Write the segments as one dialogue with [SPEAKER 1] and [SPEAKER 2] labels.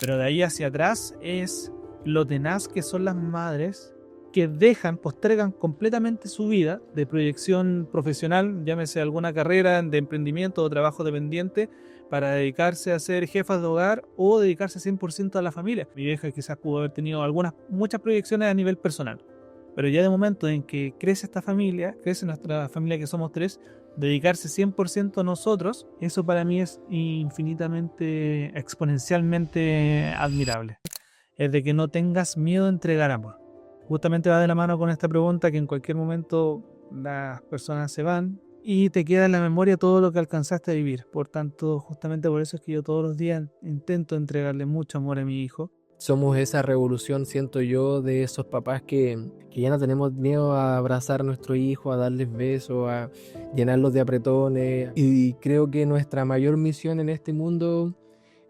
[SPEAKER 1] Pero de ahí hacia atrás es lo tenaz que son las madres que postergan completamente su vida de proyección profesional, llámese alguna carrera de emprendimiento o trabajo dependiente, para dedicarse a ser jefas de hogar o dedicarse 100% a la familia. Mi vieja quizás pudo haber tenido muchas proyecciones a nivel personal, pero ya de momento en que crece esta familia, crece nuestra familia que somos tres, dedicarse 100% a nosotros, eso para mí es infinitamente, exponencialmente admirable. Es de que no tengas miedo a entregar amor. Justamente va de la mano con esta pregunta que en cualquier momento las personas se van y te queda en la memoria todo lo que alcanzaste a vivir. Por tanto, justamente por eso es que yo todos los días intento entregarle mucho amor a mi hijo.
[SPEAKER 2] Somos esa revolución, siento yo, de esos papás que ya no tenemos miedo a abrazar a nuestro hijo, a darles besos, a llenarlos de apretones. Y creo que nuestra mayor misión en este mundo,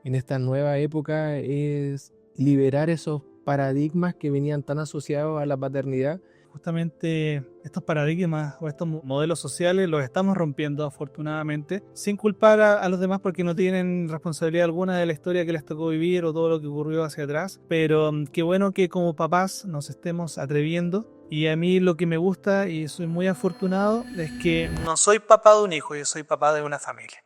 [SPEAKER 2] en esta nueva época, es liberar esos paradigmas que venían tan asociados a la paternidad.
[SPEAKER 1] Justamente estos paradigmas o estos modelos sociales los estamos rompiendo afortunadamente, sin culpar a los demás porque no tienen responsabilidad alguna de la historia que les tocó vivir o todo lo que ocurrió hacia atrás, pero qué bueno que como papás nos estemos atreviendo. Y a mí lo que me gusta, y soy muy afortunado, es que no soy papá de un hijo, yo soy papá de una familia.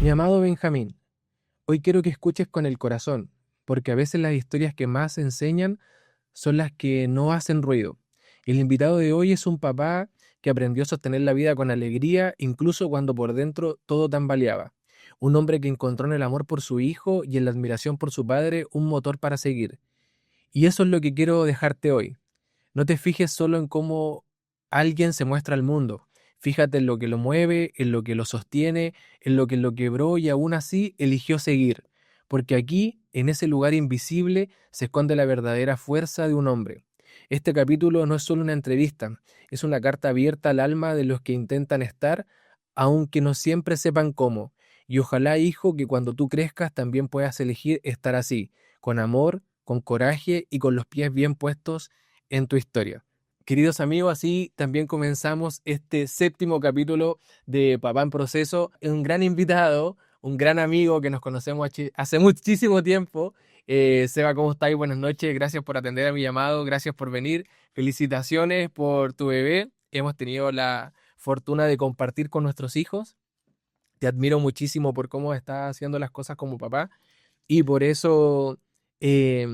[SPEAKER 2] Mi amado Benjamín, hoy quiero que escuches con el corazón, porque a veces las historias que más enseñan son las que no hacen ruido. El invitado de hoy es un papá que aprendió a sostener la vida con alegría, incluso cuando por dentro todo tambaleaba. Un hombre que encontró en el amor por su hijo y en la admiración por su padre un motor para seguir. Y eso es lo que quiero dejarte hoy. No te fijes solo en cómo alguien se muestra al mundo. Fíjate en lo que lo mueve, en lo que lo sostiene, en lo que lo quebró y aún así eligió seguir. Porque aquí, en ese lugar invisible, se esconde la verdadera fuerza de un hombre. Este capítulo no es solo una entrevista, es una carta abierta al alma de los que intentan estar, aunque no siempre sepan cómo. Y ojalá, hijo, que cuando tú crezcas también puedas elegir estar así, con amor, con coraje y con los pies bien puestos en tu historia. Queridos amigos, así también comenzamos este séptimo capítulo de Papá en Proceso. Un gran invitado, un gran amigo que nos conocemos hace muchísimo tiempo. Seba, ¿cómo estáis? Buenas noches, gracias por atender a mi llamado, gracias por venir. Felicitaciones por tu bebé. Hemos tenido la fortuna de compartir con nuestros hijos. Te admiro muchísimo por cómo estás haciendo las cosas como papá y por eso eh,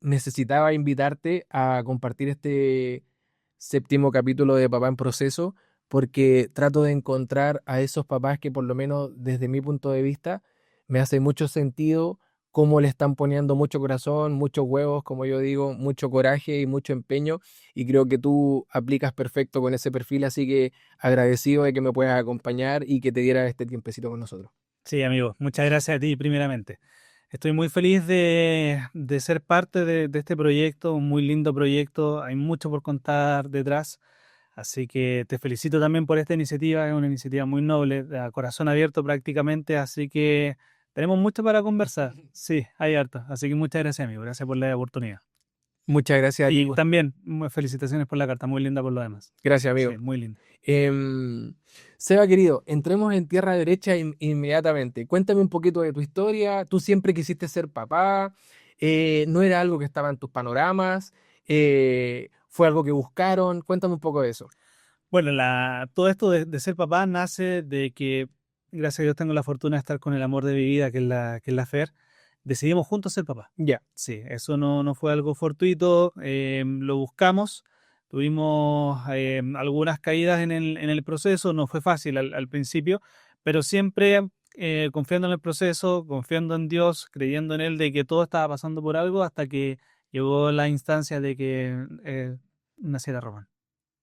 [SPEAKER 2] necesitaba invitarte a compartir este séptimo capítulo de Papá en Proceso, porque trato de encontrar a esos papás que por lo menos desde mi punto de vista me hace mucho sentido cómo le están poniendo mucho corazón, muchos huevos, como yo digo, mucho coraje y mucho empeño, y creo que tú aplicas perfecto con ese perfil, así que agradecido de que me puedas acompañar y que te diera este tiempecito con nosotros.
[SPEAKER 1] Sí, amigo, muchas gracias a ti primeramente. Estoy muy feliz de ser parte de este proyecto, un muy lindo proyecto, hay mucho por contar detrás, así que te felicito también por esta iniciativa, es una iniciativa muy noble, a corazón abierto prácticamente, así que tenemos mucho para conversar, sí, hay harto, así que muchas gracias, amigo, gracias por la oportunidad.
[SPEAKER 2] Muchas gracias a ti.
[SPEAKER 1] Y también, felicitaciones por la carta, muy linda por lo demás.
[SPEAKER 2] Gracias,
[SPEAKER 1] Sí,
[SPEAKER 2] amigo.
[SPEAKER 1] muy linda.
[SPEAKER 2] Em, Seba, querido, entremos en tierra derecha inmediatamente. Cuéntame un poquito de tu historia. Tú siempre quisiste ser papá. No era algo que estaba en tus panoramas. Fue algo que buscaron. Cuéntame un poco de eso.
[SPEAKER 1] Bueno, todo esto de ser papá nace de que, gracias a Dios, tengo la fortuna de estar con el amor de mi vida, que es la Fer. Decidimos juntos ser papá.
[SPEAKER 2] Ya.
[SPEAKER 1] Sí, eso no fue algo fortuito, lo buscamos, tuvimos algunas caídas en el proceso, no fue fácil al principio, pero siempre confiando en el proceso, confiando en Dios, creyendo en Él de que todo estaba pasando por algo hasta que llegó la instancia de que naciera Román.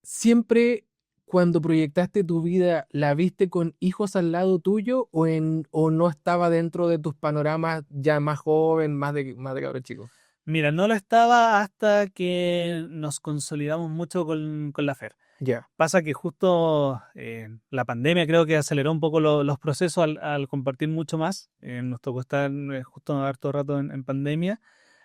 [SPEAKER 2] ¿Siempre cuando proyectaste tu vida la viste con hijos al lado tuyo o no estaba dentro de tus panoramas ya más joven, más de cabrón chico?
[SPEAKER 1] Mira, no lo estaba hasta que nos consolidamos mucho con la Fer.
[SPEAKER 2] Ya.
[SPEAKER 1] Pasa que justo la pandemia creo que aceleró un poco los procesos al compartir mucho más. Nos tocó estar justo harto rato en pandemia.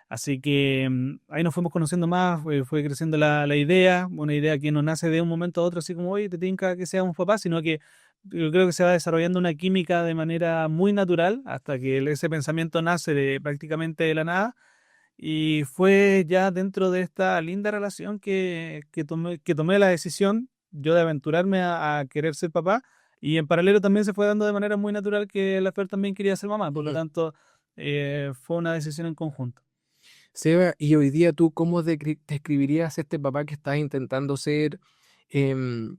[SPEAKER 1] Así que ahí nos fuimos conociendo más, fue creciendo la idea, una idea que no nace de un momento a otro, así como, oye, te tinca que seamos papás, sino que yo creo que se va desarrollando una química de manera muy natural hasta que ese pensamiento nace prácticamente de la nada. Y fue ya dentro de esta linda relación que tomé la decisión yo de aventurarme a querer ser papá. Y en paralelo también se fue dando de manera muy natural que la Fer también quería ser mamá. Por lo
[SPEAKER 2] Ujú.
[SPEAKER 1] tanto, fue una decisión en conjunto.
[SPEAKER 2] Seba, y hoy día tú, ¿cómo describirías este papá que estás intentando ser? Em,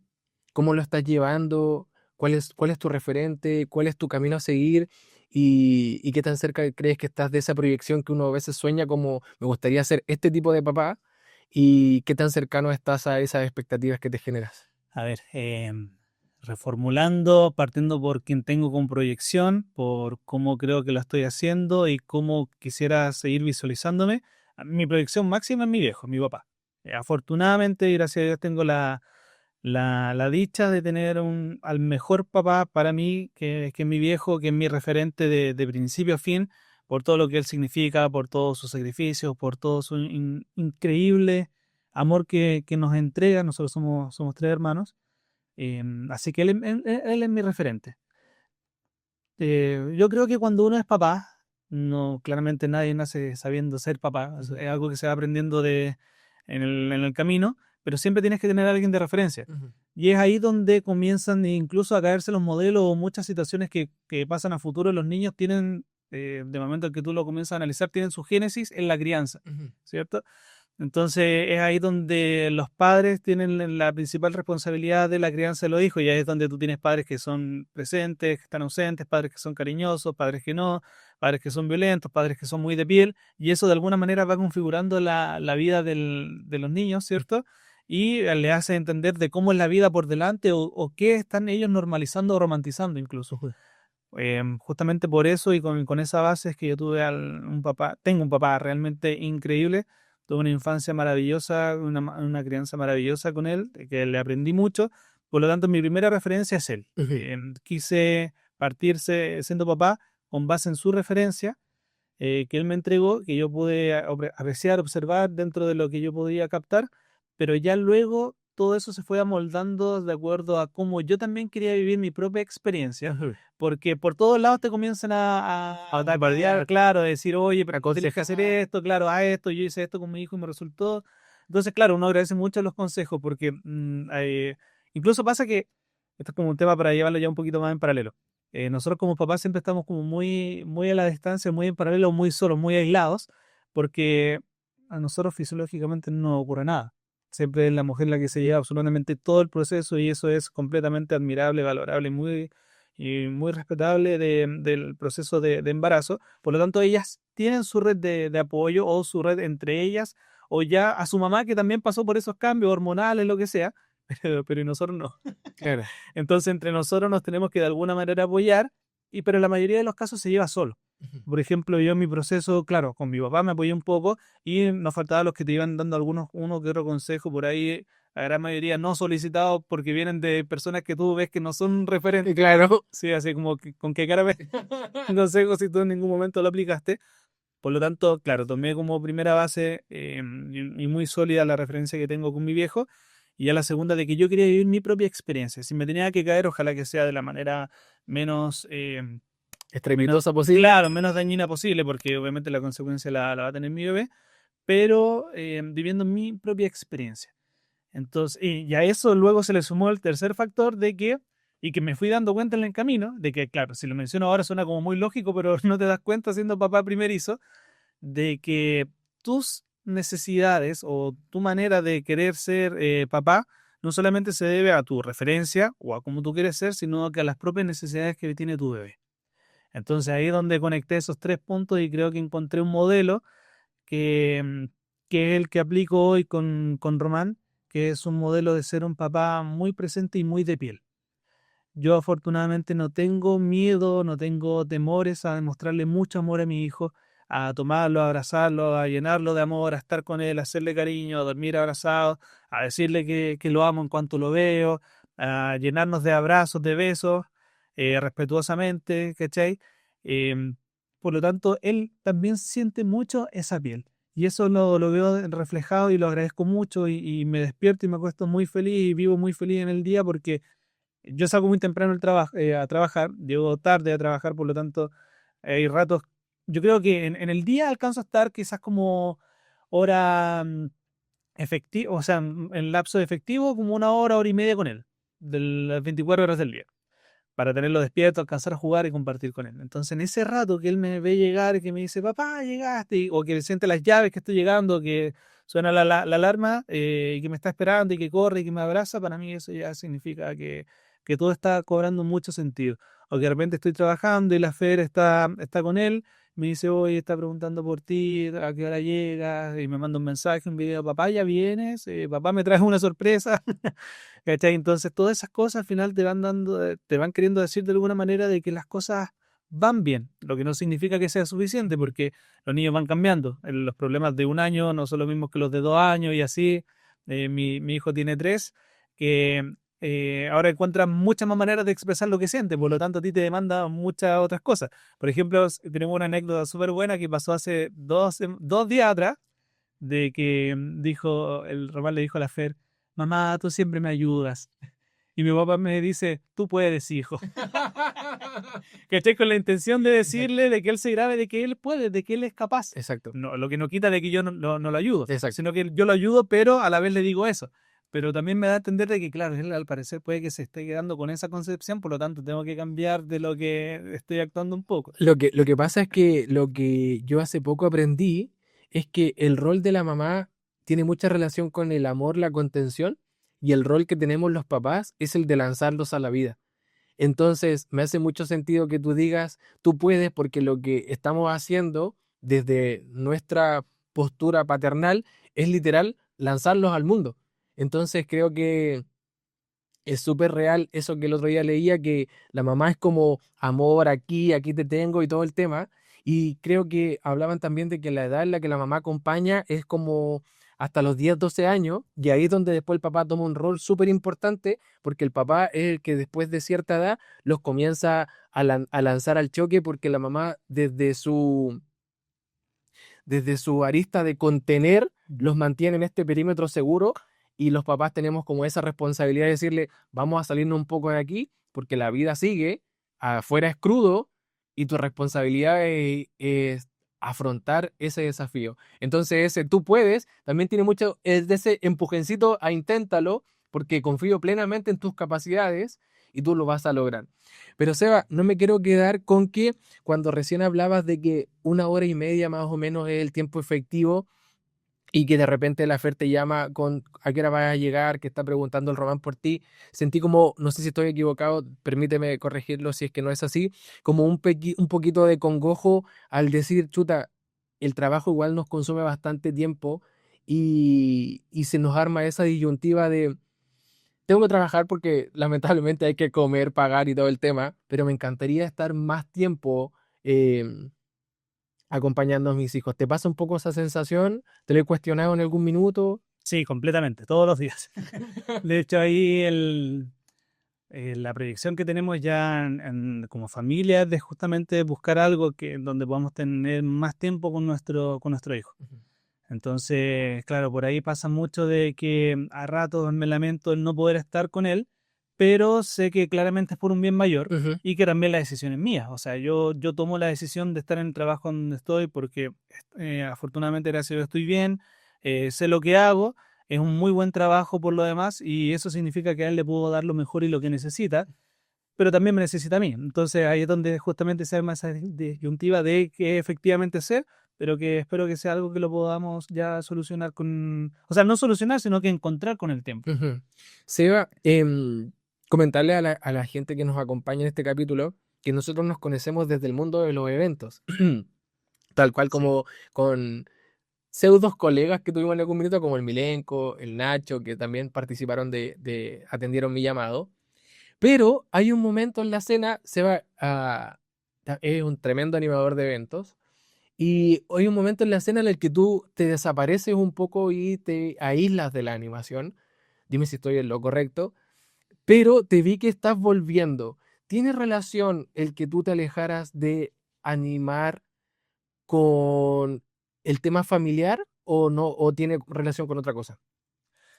[SPEAKER 2] ¿Cómo lo estás llevando? ¿Cuál es tu referente? ¿Cuál es tu camino a seguir? ¿Y qué tan cerca crees que estás de esa proyección que uno a veces sueña como me gustaría ser este tipo de papá? ¿Y qué tan cercano estás a esas expectativas que te generas?
[SPEAKER 1] A ver, reformulando, partiendo por quien tengo con proyección, por cómo creo que lo estoy haciendo y cómo quisiera seguir visualizándome. Mi proyección máxima es mi viejo, mi papá. Afortunadamente, y gracias a Dios, tengo la dicha de tener al mejor papá para mí, que es mi viejo, que es mi referente de principio a fin, por todo lo que él significa, por todos sus sacrificios, por todo su increíble amor que nos entrega. Nosotros somos tres hermanos. Así que él es mi referente. Yo creo que cuando uno es papá, no, claramente nadie nace sabiendo ser papá, es
[SPEAKER 2] Ujú,
[SPEAKER 1] algo que se va aprendiendo en el camino, pero siempre tienes que tener a alguien de referencia.
[SPEAKER 2] ujú,
[SPEAKER 1] Y es ahí donde comienzan incluso a caerse los modelos o muchas situaciones que pasan a futuro. Los niños tienen, de momento en que tú lo comienzas a analizar, tienen su génesis en la crianza,
[SPEAKER 2] ujú.
[SPEAKER 1] ¿cierto? Entonces es ahí donde los padres tienen la principal responsabilidad de la crianza de los hijos, y ahí es donde tú tienes padres que son presentes, que están ausentes, padres que son cariñosos, padres que no, padres que son violentos, padres que son muy de piel, y eso de alguna manera va configurando la vida de los niños, ¿cierto? Y le hace entender de cómo es la vida por delante o qué están ellos normalizando o romantizando incluso.
[SPEAKER 2] Ujú.
[SPEAKER 1] Justamente por eso y con esa base es que yo tuve un papá, tengo un papá realmente increíble, tuve una infancia maravillosa, una crianza maravillosa con él, de que le aprendí mucho, por lo tanto mi primera referencia es él.
[SPEAKER 2] Ujú.
[SPEAKER 1] Quise partirse siendo papá con base en su referencia que él me entregó, que yo pude apreciar, observar dentro de lo que yo podía captar, pero ya luego todo eso se fue amoldando de acuerdo a cómo yo también quería vivir mi propia experiencia,
[SPEAKER 2] Ujú.
[SPEAKER 1] porque por todos lados te comienzan a bombardear, claro, a decir, oye, pero tú tienes que hacer
[SPEAKER 2] Aconsejar.
[SPEAKER 1] esto, claro, haz esto, yo hice esto con mi hijo y me resultó. Entonces, claro, uno agradece mucho los consejos porque incluso pasa que esto es como un tema para llevarlo ya un poquito más en paralelo. Nosotros como papás siempre estamos como muy, muy a la distancia, muy en paralelo, muy solos, muy aislados, porque a nosotros fisiológicamente no ocurre nada. Siempre es la mujer la que se lleva absolutamente todo el proceso y eso es completamente admirable, valorable y muy respetable del proceso de embarazo. Por lo tanto, ellas tienen su red de apoyo o su red entre ellas o ya a su mamá que también pasó por esos cambios hormonales, lo que sea, pero y nosotros no.
[SPEAKER 2] Claro.
[SPEAKER 1] Entonces, entre nosotros nos tenemos que de alguna manera apoyar, pero en la mayoría de los casos se lleva solo.
[SPEAKER 2] Ujú.
[SPEAKER 1] Por ejemplo, yo en mi proceso, claro, con mi papá me apoyé un poco y nos faltaban los que te iban dando uno que otro consejo por ahí, la gran mayoría no solicitados porque vienen de personas que tú ves que no son referentes.
[SPEAKER 2] Claro.
[SPEAKER 1] Sí, así como con qué cara ves un consejo si tú en ningún momento lo aplicaste. Por lo tanto, claro, tomé como primera base y muy sólida la referencia que tengo con mi viejo. Y ya la segunda de que yo quería vivir mi propia experiencia. Si me tenía que caer, ojalá que sea de la manera menos, menos,
[SPEAKER 2] Estrepitosa posible.
[SPEAKER 1] claro, menos dañina posible, porque obviamente la consecuencia la va a tener mi bebé, pero viviendo mi propia experiencia. Entonces, y a eso luego se le sumó el tercer factor y que me fui dando cuenta en el camino, de que, claro, si lo menciono ahora suena como muy lógico, pero no te das cuenta siendo papá primerizo, de que tus necesidades o tu manera de querer ser papá no solamente se debe a tu referencia o a cómo tú quieres ser, sino que a las propias necesidades que tiene tu bebé. Entonces ahí es donde conecté esos tres puntos y creo que encontré un modelo que, que es el que aplico hoy con Román, que es un modelo de ser un papá muy presente y muy de piel. Yo afortunadamente no tengo miedo, no tengo temores a demostrarle mucho amor a mi hijo, a tomarlo, a abrazarlo, a llenarlo de amor, a estar con él, a hacerle cariño, a dormir abrazado, a decirle que lo amo en cuanto lo veo, a llenarnos de abrazos, de besos, respetuosamente, ¿cachai? Em, por lo tanto, él también siente mucho esa piel. Y eso lo veo reflejado y lo agradezco mucho y me despierto y me acuesto muy feliz y vivo muy feliz en el día porque Yo salgo muy temprano a trabajar, llego tarde a trabajar, por lo tanto, hay ratos, yo creo que en el día alcanzo a estar quizás como hora efectivo, o sea, en lapso de efectivo, como una hora, hora y media con él, de las 24 horas del día, para tenerlo despierto, alcanzar a jugar y compartir con él. Entonces, en ese rato que él me ve llegar y que me dice, papá, llegaste, o que siente las llaves que estoy llegando, que suena la alarma y que me está esperando y que corre y que me abraza, para mí eso ya significa que todo está cobrando mucho sentido. O que de repente estoy trabajando y la Fer está con él, me dice, hoy está preguntando por ti, a qué hora llegas, y me manda un mensaje, un video, papá, ¿ya vienes? Papá, me traes una sorpresa. ¿Cachai? Entonces, todas esas cosas al final te van dando, te van queriendo decir de alguna manera de que las cosas van bien, lo que no significa que sea suficiente, porque los niños van cambiando. Los problemas de un año no son los mismos que los de 2 años y así. Mi hijo tiene 3, que ahora encuentra muchas más maneras de expresar lo que siente, por lo tanto a ti te demanda muchas otras cosas. Por ejemplo, tenemos una anécdota súper buena que pasó hace 2 días atrás, de que dijo, el Román le dijo a la Fer, mamá, tú siempre me ayudas. Y mi papá me dice, tú puedes, hijo. ¿Cachai? Con la intención de
[SPEAKER 2] Exacto.
[SPEAKER 1] decirle de que él se grabe, de que él puede, de que él es capaz.
[SPEAKER 2] Exacto.
[SPEAKER 1] No, lo que no quita de que yo no lo ayudo,
[SPEAKER 2] Exacto.
[SPEAKER 1] sino que yo lo ayudo, pero a la vez le digo eso. Pero también me da a entender de que, claro, él al parecer puede que se esté quedando con esa concepción, por lo tanto tengo que cambiar de lo que estoy actuando un poco.
[SPEAKER 2] Lo que pasa es que lo que yo hace poco aprendí es que el rol de la mamá tiene mucha relación con el amor, la contención, y el rol que tenemos los papás es el de lanzarlos a la vida. Entonces, me hace mucho sentido que tú digas, tú puedes, porque lo que estamos haciendo desde nuestra postura paternal es literal lanzarlos al mundo. Entonces, creo que es súper real eso que el otro día leía, que la mamá es como amor, aquí te tengo y todo el tema. Y creo que hablaban también de que la edad en la que la mamá acompaña es como hasta los 10 12 años, y ahí es donde después el papá toma un rol súper importante, porque el papá es el que después de cierta edad los comienza a lanzar al choque, porque la mamá desde su arista de contener, los mantiene en este perímetro seguro, y los papás tenemos como esa responsabilidad de decirle, vamos a salirnos un poco de aquí, porque la vida sigue, afuera es crudo, y tu responsabilidad es afrontar ese desafío. Entonces ese tú puedes, también tiene mucho es de ese empujencito a inténtalo, porque confío plenamente en tus capacidades y tú lo vas a lograr. Pero Seba, no me quiero quedar con que cuando recién hablabas de que una hora y media más o menos es el tiempo efectivo, y que de repente la Fer te llama con a qué hora vas a llegar, que está preguntando el Román por ti, sentí como, no sé si estoy equivocado, permíteme corregirlo si es que no es así, como un poquito de congojo al decir, chuta, el trabajo igual nos consume bastante tiempo, y se nos arma esa disyuntiva de tengo que trabajar porque lamentablemente hay que comer, pagar y todo el tema, pero me encantaría estar más tiempo em, acompañando a mis hijos. ¿Te pasa un poco esa sensación? ¿Te lo he cuestionado en algún minuto?
[SPEAKER 1] Sí, completamente, todos los días. De hecho, ahí la proyección que tenemos ya como familia es de justamente buscar algo donde podamos tener más tiempo con nuestro hijo.
[SPEAKER 2] Ujú.
[SPEAKER 1] Entonces, claro, por ahí pasa mucho de que a ratos me lamento el no poder estar con él, pero sé que claramente es por un bien mayor
[SPEAKER 2] Ujú.
[SPEAKER 1] y que también la decisión es mía. O sea, yo tomo la decisión de estar en el trabajo donde estoy porque afortunadamente, gracias a Dios, estoy bien, sé lo que hago, es un muy buen trabajo por lo demás y eso significa que a él le puedo dar lo mejor y lo que necesita, pero también me necesita a mí. Entonces ahí es donde justamente se arma esa disyuntiva de qué efectivamente ser, pero que espero que sea algo que lo podamos ya solucionar o sea, no solucionar, sino que encontrar con el tiempo.
[SPEAKER 2] Ujú. Seba, comentarle a la gente que nos acompaña en este capítulo que nosotros nos conocemos desde el mundo de los eventos, tal cual
[SPEAKER 1] Sí.
[SPEAKER 2] como con pseudos colegas que tuvimos en algún minuto, como el Milenko, el Nacho, que también participaron atendieron mi llamado. Pero hay un momento en la cena, es un tremendo animador de eventos, y hay un momento en la escena en el que tú te desapareces un poco y te aíslas de la animación. Dime si estoy en lo correcto, pero te vi que estás volviendo. ¿Tiene relación el que tú te alejaras de animar con el tema familiar o no, o tiene relación con otra cosa?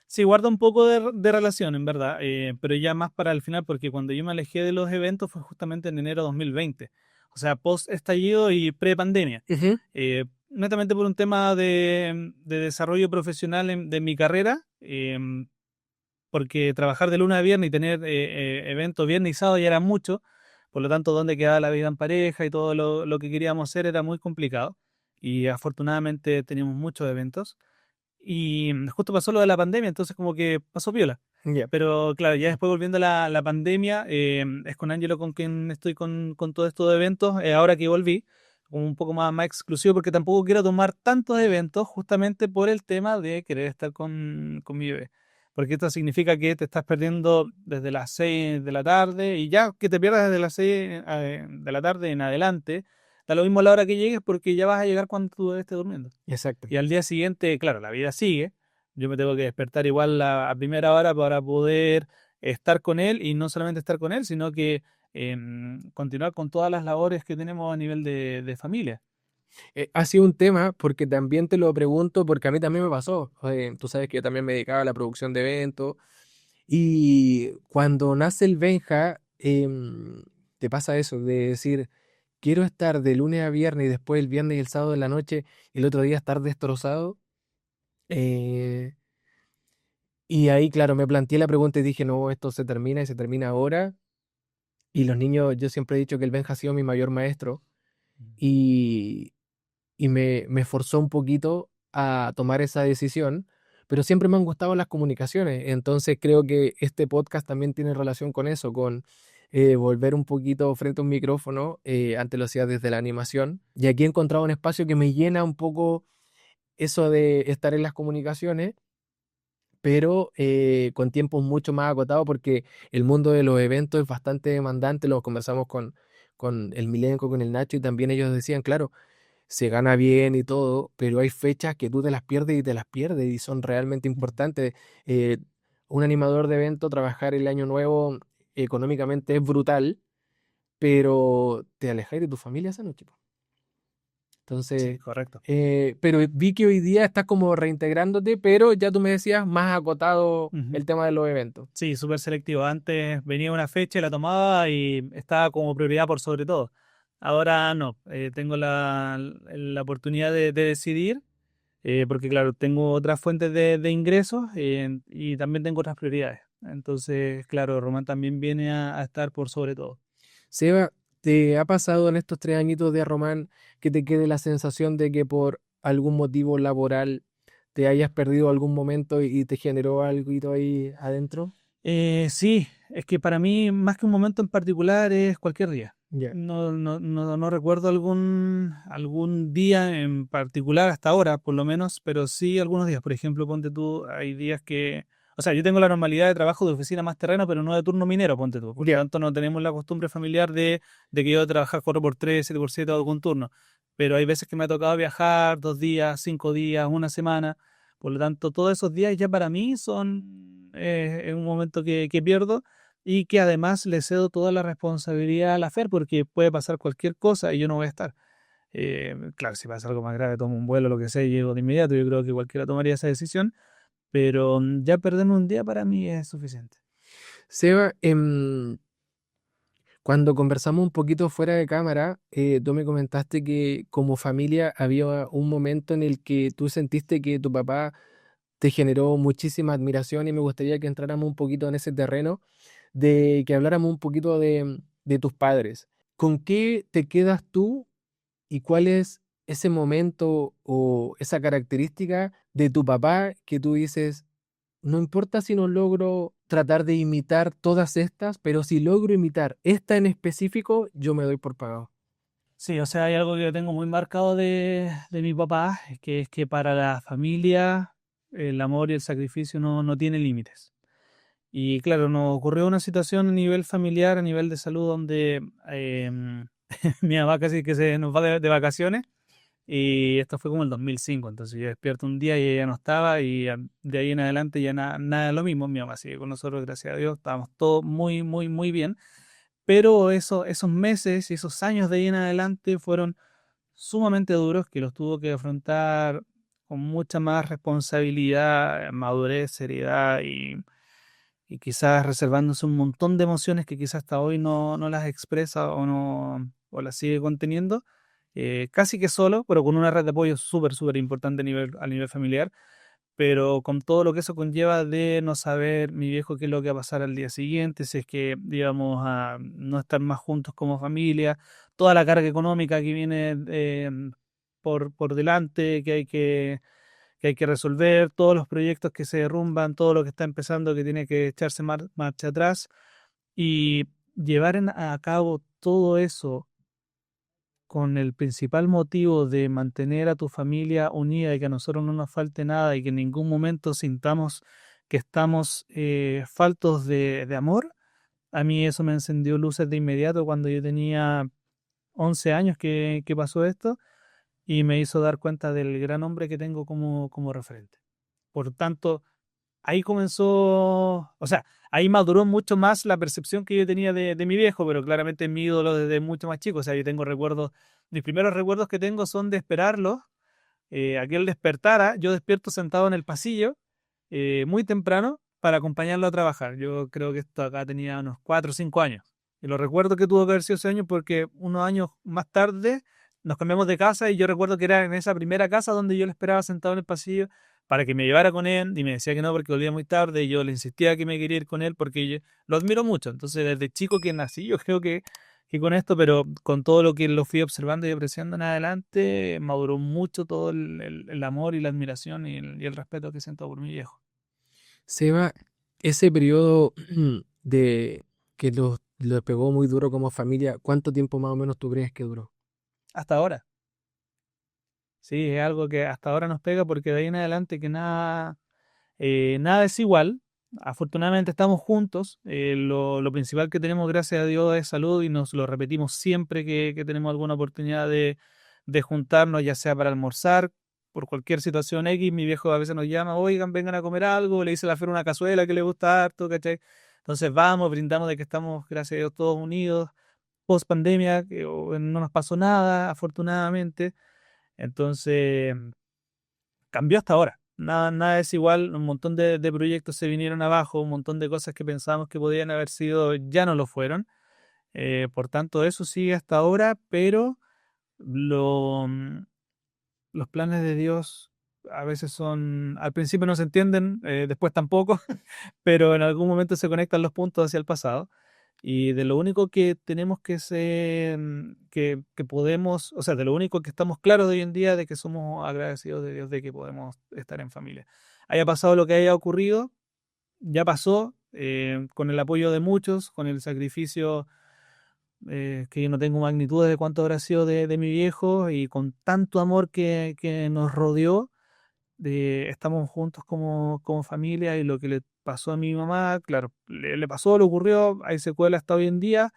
[SPEAKER 1] Sí, guarda un poco de relación, en verdad, pero ya más para el final, porque cuando yo me alejé de los eventos fue justamente en enero de 2020, o sea, post estallido y pre-pandemia.
[SPEAKER 2] Ujú.
[SPEAKER 1] Netamente por un tema de desarrollo profesional de mi carrera, porque trabajar de lunes a viernes y tener eventos viernes y sábado ya era mucho, por lo tanto, dónde quedaba la vida en pareja y todo lo que queríamos hacer era muy complicado, y afortunadamente teníamos muchos eventos. Y justo pasó lo de la pandemia, entonces como que pasó piola.
[SPEAKER 2] Ya.
[SPEAKER 1] Pero claro, ya después volviendo a la pandemia, es con Angelo con quien estoy con todo esto de eventos, ahora que volví, como un poco más exclusivo, porque tampoco quiero tomar tantos eventos justamente por el tema de querer estar con mi bebé. Porque esto significa que te estás perdiendo desde las 6 de la tarde y ya que te pierdas desde las 6 de la tarde en adelante, da lo mismo a la hora que llegues porque ya vas a llegar cuando tu bebé esté durmiendo.
[SPEAKER 2] Exacto.
[SPEAKER 1] Y al día siguiente, claro, la vida sigue. Yo me tengo que despertar igual a primera hora para poder estar con él y no solamente estar con él, sino que continuar con todas las labores que tenemos a nivel de familia.
[SPEAKER 2] Ha sido un tema porque también te lo pregunto porque a mí también me pasó. Tú sabes que yo también me dedicaba a la producción de eventos y cuando nace el Benja, te pasa eso de decir, quiero estar de lunes a viernes y después el viernes y el sábado de la noche y el otro día estar destrozado. Eh, y ahí, claro, me planteé la pregunta y dije, no, esto se termina y se termina ahora. Y los niños, yo siempre he dicho que el Benja ha sido mi mayor maestro y, me forzó un poquito a tomar esa decisión, pero siempre me han gustado las comunicaciones, entonces creo que este podcast también tiene relación con eso, con volver un poquito frente a un micrófono, antes lo hacía desde la animación, y aquí he encontrado un espacio que me llena un poco eso de estar en las comunicaciones, pero con tiempos mucho más acotados porque el mundo de los eventos es bastante demandante, lo conversamos con el Milenco, con el Nacho, y también ellos decían, claro, se gana bien y todo, pero hay fechas que tú te las pierdes y te las pierdes y son realmente importantes. Eh, un animador de evento, trabajar el año nuevo económicamente es brutal, pero te alejáis de tu familia esa noche, po.
[SPEAKER 1] Sí,
[SPEAKER 2] Entonces,
[SPEAKER 1] correcto.
[SPEAKER 2] pero vi que hoy día estás como reintegrándote, pero ya tú me decías más acotado
[SPEAKER 1] Ujú.
[SPEAKER 2] el tema de los eventos.
[SPEAKER 1] Sí, súper selectivo. Antes venía una fecha y la tomaba y estaba como prioridad por sobre todo. Ahora no, tengo la oportunidad de decidir, porque claro, tengo otras fuentes de ingresos, y también tengo otras prioridades. Entonces, claro, Román también viene a estar por sobre todo.
[SPEAKER 2] Seba, ¿te ha pasado en estos 3 añitos de Román que te quede la sensación de que por algún motivo laboral te hayas perdido algún momento y te generó algo ahí adentro?
[SPEAKER 1] Sí, es que para mí, más que un momento en particular, es cualquier día.
[SPEAKER 2] Ya.
[SPEAKER 1] No recuerdo algún día en particular hasta ahora, por lo menos, pero sí algunos días. Por ejemplo, ponte tú, hay días que... O sea, yo tengo la normalidad de trabajo de oficina más terreno, pero no de turno minero, ponte tú. Por lo
[SPEAKER 2] Ya.
[SPEAKER 1] tanto, no tenemos la costumbre familiar de que yo trabajar 4x3, 7x7 o algún turno. Pero hay veces que me ha tocado viajar 2 días, 5 días, una semana. Por lo tanto, todos esos días ya para mí son un momento que pierdo y que además le cedo toda la responsabilidad a la FER porque puede pasar cualquier cosa y yo no voy a estar. Claro, si pasa algo más grave, tomo un vuelo, lo que sea, y llego de inmediato. Yo creo que cualquiera tomaría esa decisión, pero ya perderme un día para mí es suficiente.
[SPEAKER 2] Seba, cuando conversamos un poquito fuera de cámara, tú me comentaste que como familia había un momento en el que tú sentiste que tu papá te generó muchísima admiración y me gustaría que entráramos un poquito en ese terreno, de que habláramos un poquito de tus padres. ¿Con qué te quedas tú y cuál es ese momento o esa característica de tu papá que tú dices, no importa si no logro tratar de imitar todas estas, pero si logro imitar esta en específico, yo me doy por pagado?
[SPEAKER 1] Sí, o sea, hay algo que yo tengo muy marcado de mi papá, es que para la familia el amor y el sacrificio no tienen límites. Y claro, nos ocurrió una situación a nivel familiar, a nivel de salud, donde mi mamá casi que se nos va de vacaciones. Y esto fue como el 2005, entonces yo despierto un día y ella no estaba y de ahí en adelante ya nada lo mismo. Mi mamá sigue con nosotros, gracias a Dios, estábamos todos muy, muy, muy bien. Pero esos meses y esos años de ahí en adelante fueron sumamente duros, que los tuvo que afrontar con mucha más responsabilidad, madurez, seriedad y quizás reservándose un montón de emociones que quizás hasta hoy no las expresa o no o las sigue conteniendo, casi que solo, pero con una red de apoyo súper, súper importante a nivel familiar, pero con todo lo que eso conlleva de no saber mi viejo qué es lo que va a pasar al día siguiente, si es que íbamos a no estar más juntos como familia, toda la carga económica que viene por delante, que hay que resolver, todos los proyectos que se derrumban, todo lo que está empezando que tiene que echarse marcha atrás y llevar a cabo todo eso con el principal motivo de mantener a tu familia unida y que a nosotros no nos falte nada y que en ningún momento sintamos que estamos faltos de amor, a mí eso me encendió luces de inmediato cuando yo tenía 11 años que pasó esto y me hizo dar cuenta del gran hombre que tengo como referente. Por tanto, ahí comenzó, o sea, ahí maduró mucho más la percepción que yo tenía de mi viejo, pero claramente es mi ídolo desde mucho más chico. O sea, yo tengo recuerdos, mis primeros recuerdos que tengo son de esperarlo, a que él despertara. Yo despierto sentado en el pasillo, muy temprano, para acompañarlo a trabajar. Yo creo que esto acá tenía unos 4 o 5 años. Y lo recuerdo que tuvo que haber sido ese año porque unos años más tarde nos cambiamos de casa y yo recuerdo que era en esa primera casa donde yo le esperaba sentado en el pasillo para que me llevara con él y me decía que no porque volvía muy tarde y yo le insistía que me quería ir con él porque yo lo admiro mucho. Entonces, desde chico que nací, yo creo que con esto, pero con todo lo que lo fui observando y apreciando en adelante, maduró mucho todo el amor y la admiración y el respeto que siento por mi viejo.
[SPEAKER 2] Seba, ese periodo de que los pegó muy duro como familia, ¿cuánto tiempo más o menos tú crees que duró?
[SPEAKER 1] Hasta ahora. Sí, es algo que hasta ahora nos pega porque de ahí en adelante que nada es igual. Afortunadamente estamos juntos. Lo principal que tenemos, gracias a Dios, es salud y nos lo repetimos siempre que tenemos alguna oportunidad de juntarnos, ya sea para almorzar, por cualquier situación X. Mi viejo a veces nos llama, oigan, vengan a comer algo, le dice la Fer una cazuela que le gusta harto, ¿cachai? Entonces vamos, brindamos de que estamos, gracias a Dios, todos unidos. Post pandemia, que no nos pasó nada, afortunadamente. Entonces, cambió hasta ahora. Nada es igual, un montón de proyectos se vinieron abajo, un montón de cosas que pensábamos que podían haber sido ya no lo fueron. Por tanto, eso sigue hasta ahora, pero lo, mm, los planes de Dios a veces son, al principio no se entienden, después tampoco, pero en algún momento se conectan los puntos hacia el pasado. Y de lo único que tenemos que ser, que podemos, o sea, de lo único que estamos claros de hoy en día, de que somos agradecidos de Dios de que podemos estar en familia. Haya pasado lo que haya ocurrido, ya pasó, con el apoyo de muchos, con el sacrificio, que yo no tengo magnitud de cuánto habrá sido de mi viejo y con tanto amor que nos rodeó estamos juntos como familia y lo que le pasó a mi mamá, claro, le pasó, le ocurrió, hay secuelas hasta hoy en día,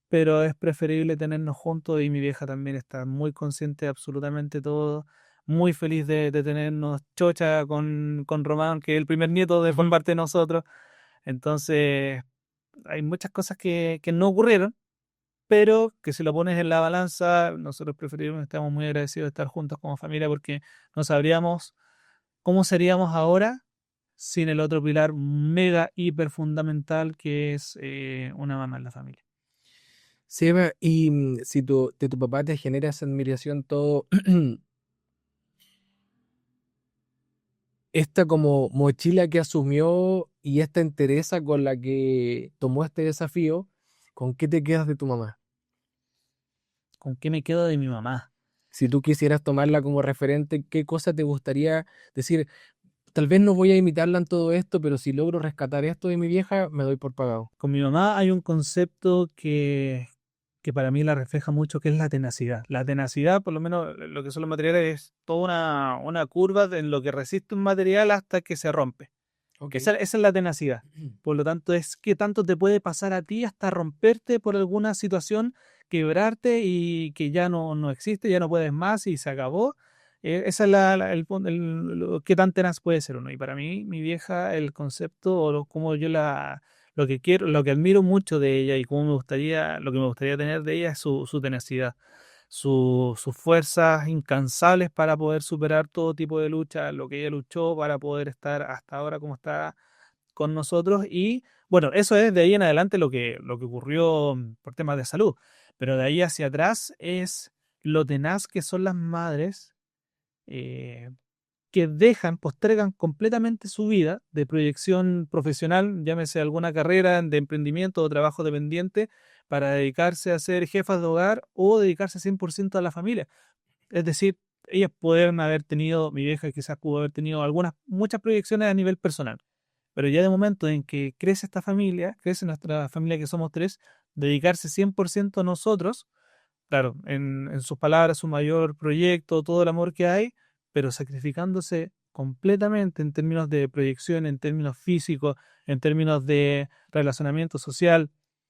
[SPEAKER 1] pero es preferible tenernos juntos y mi vieja también está muy consciente de absolutamente todo, muy feliz de tenernos chocha con Román, que es el primer nieto de por
[SPEAKER 2] Ujú.
[SPEAKER 1] parte de nosotros. Entonces, hay muchas cosas que no ocurrieron, pero que si lo pones en la balanza, nosotros preferimos, estamos muy agradecidos de estar juntos como familia porque no sabríamos cómo seríamos ahora sin el otro pilar mega hiper fundamental que es una mamá en la familia.
[SPEAKER 2] Seba, y si de tu papá te genera esa admiración todo, esta como mochila que asumió y esta entereza con la que tomó este desafío, ¿con qué te quedas de tu mamá?
[SPEAKER 1] ¿Con qué me quedo de mi mamá?
[SPEAKER 2] Si tú quisieras tomarla como referente, ¿qué cosa te gustaría decir? Tal vez no voy a imitarla en todo esto, pero si logro rescatar esto de mi vieja, me doy por pagado.
[SPEAKER 1] Con mi mamá hay un concepto que para mí la refleja mucho, que es la tenacidad. La tenacidad, por lo menos lo que son los materiales, es toda una curva en lo que resiste un material hasta que se rompe.
[SPEAKER 2] Ok.
[SPEAKER 1] Esa es la tenacidad. Por lo tanto, es qué tanto te puede pasar a ti hasta romperte por alguna situación, quebrarte y que ya no existe, ya no puedes más y se acabó. Esa es qué tan tenaz puede ser uno. Y para mí, mi vieja, el concepto o como yo lo que quiero, lo que admiro mucho de ella y cómo me gustaría, lo que me gustaría tener de ella es su tenacidad. sus fuerzas incansables para poder superar todo tipo de lucha, lo que ella luchó para poder estar hasta ahora como está con nosotros. Y bueno, eso es de ahí en adelante lo que ocurrió por temas de salud. Pero de ahí hacia atrás es lo tenaz que son las madres, eh, que postergan completamente su vida de proyección profesional, llámese alguna carrera de emprendimiento o trabajo dependiente, para dedicarse a ser jefas de hogar o dedicarse 100% a la familia. Es decir, ellas pueden haber tenido, mi vieja quizás pudo haber tenido muchas proyecciones a nivel personal, pero ya de momento en que crece esta familia, crece nuestra familia que somos tres, dedicarse 100% a nosotros, claro, en sus palabras, su mayor proyecto, todo el amor que hay, pero sacrificándose completamente en términos de proyección, en términos físicos, en términos de relacionamiento social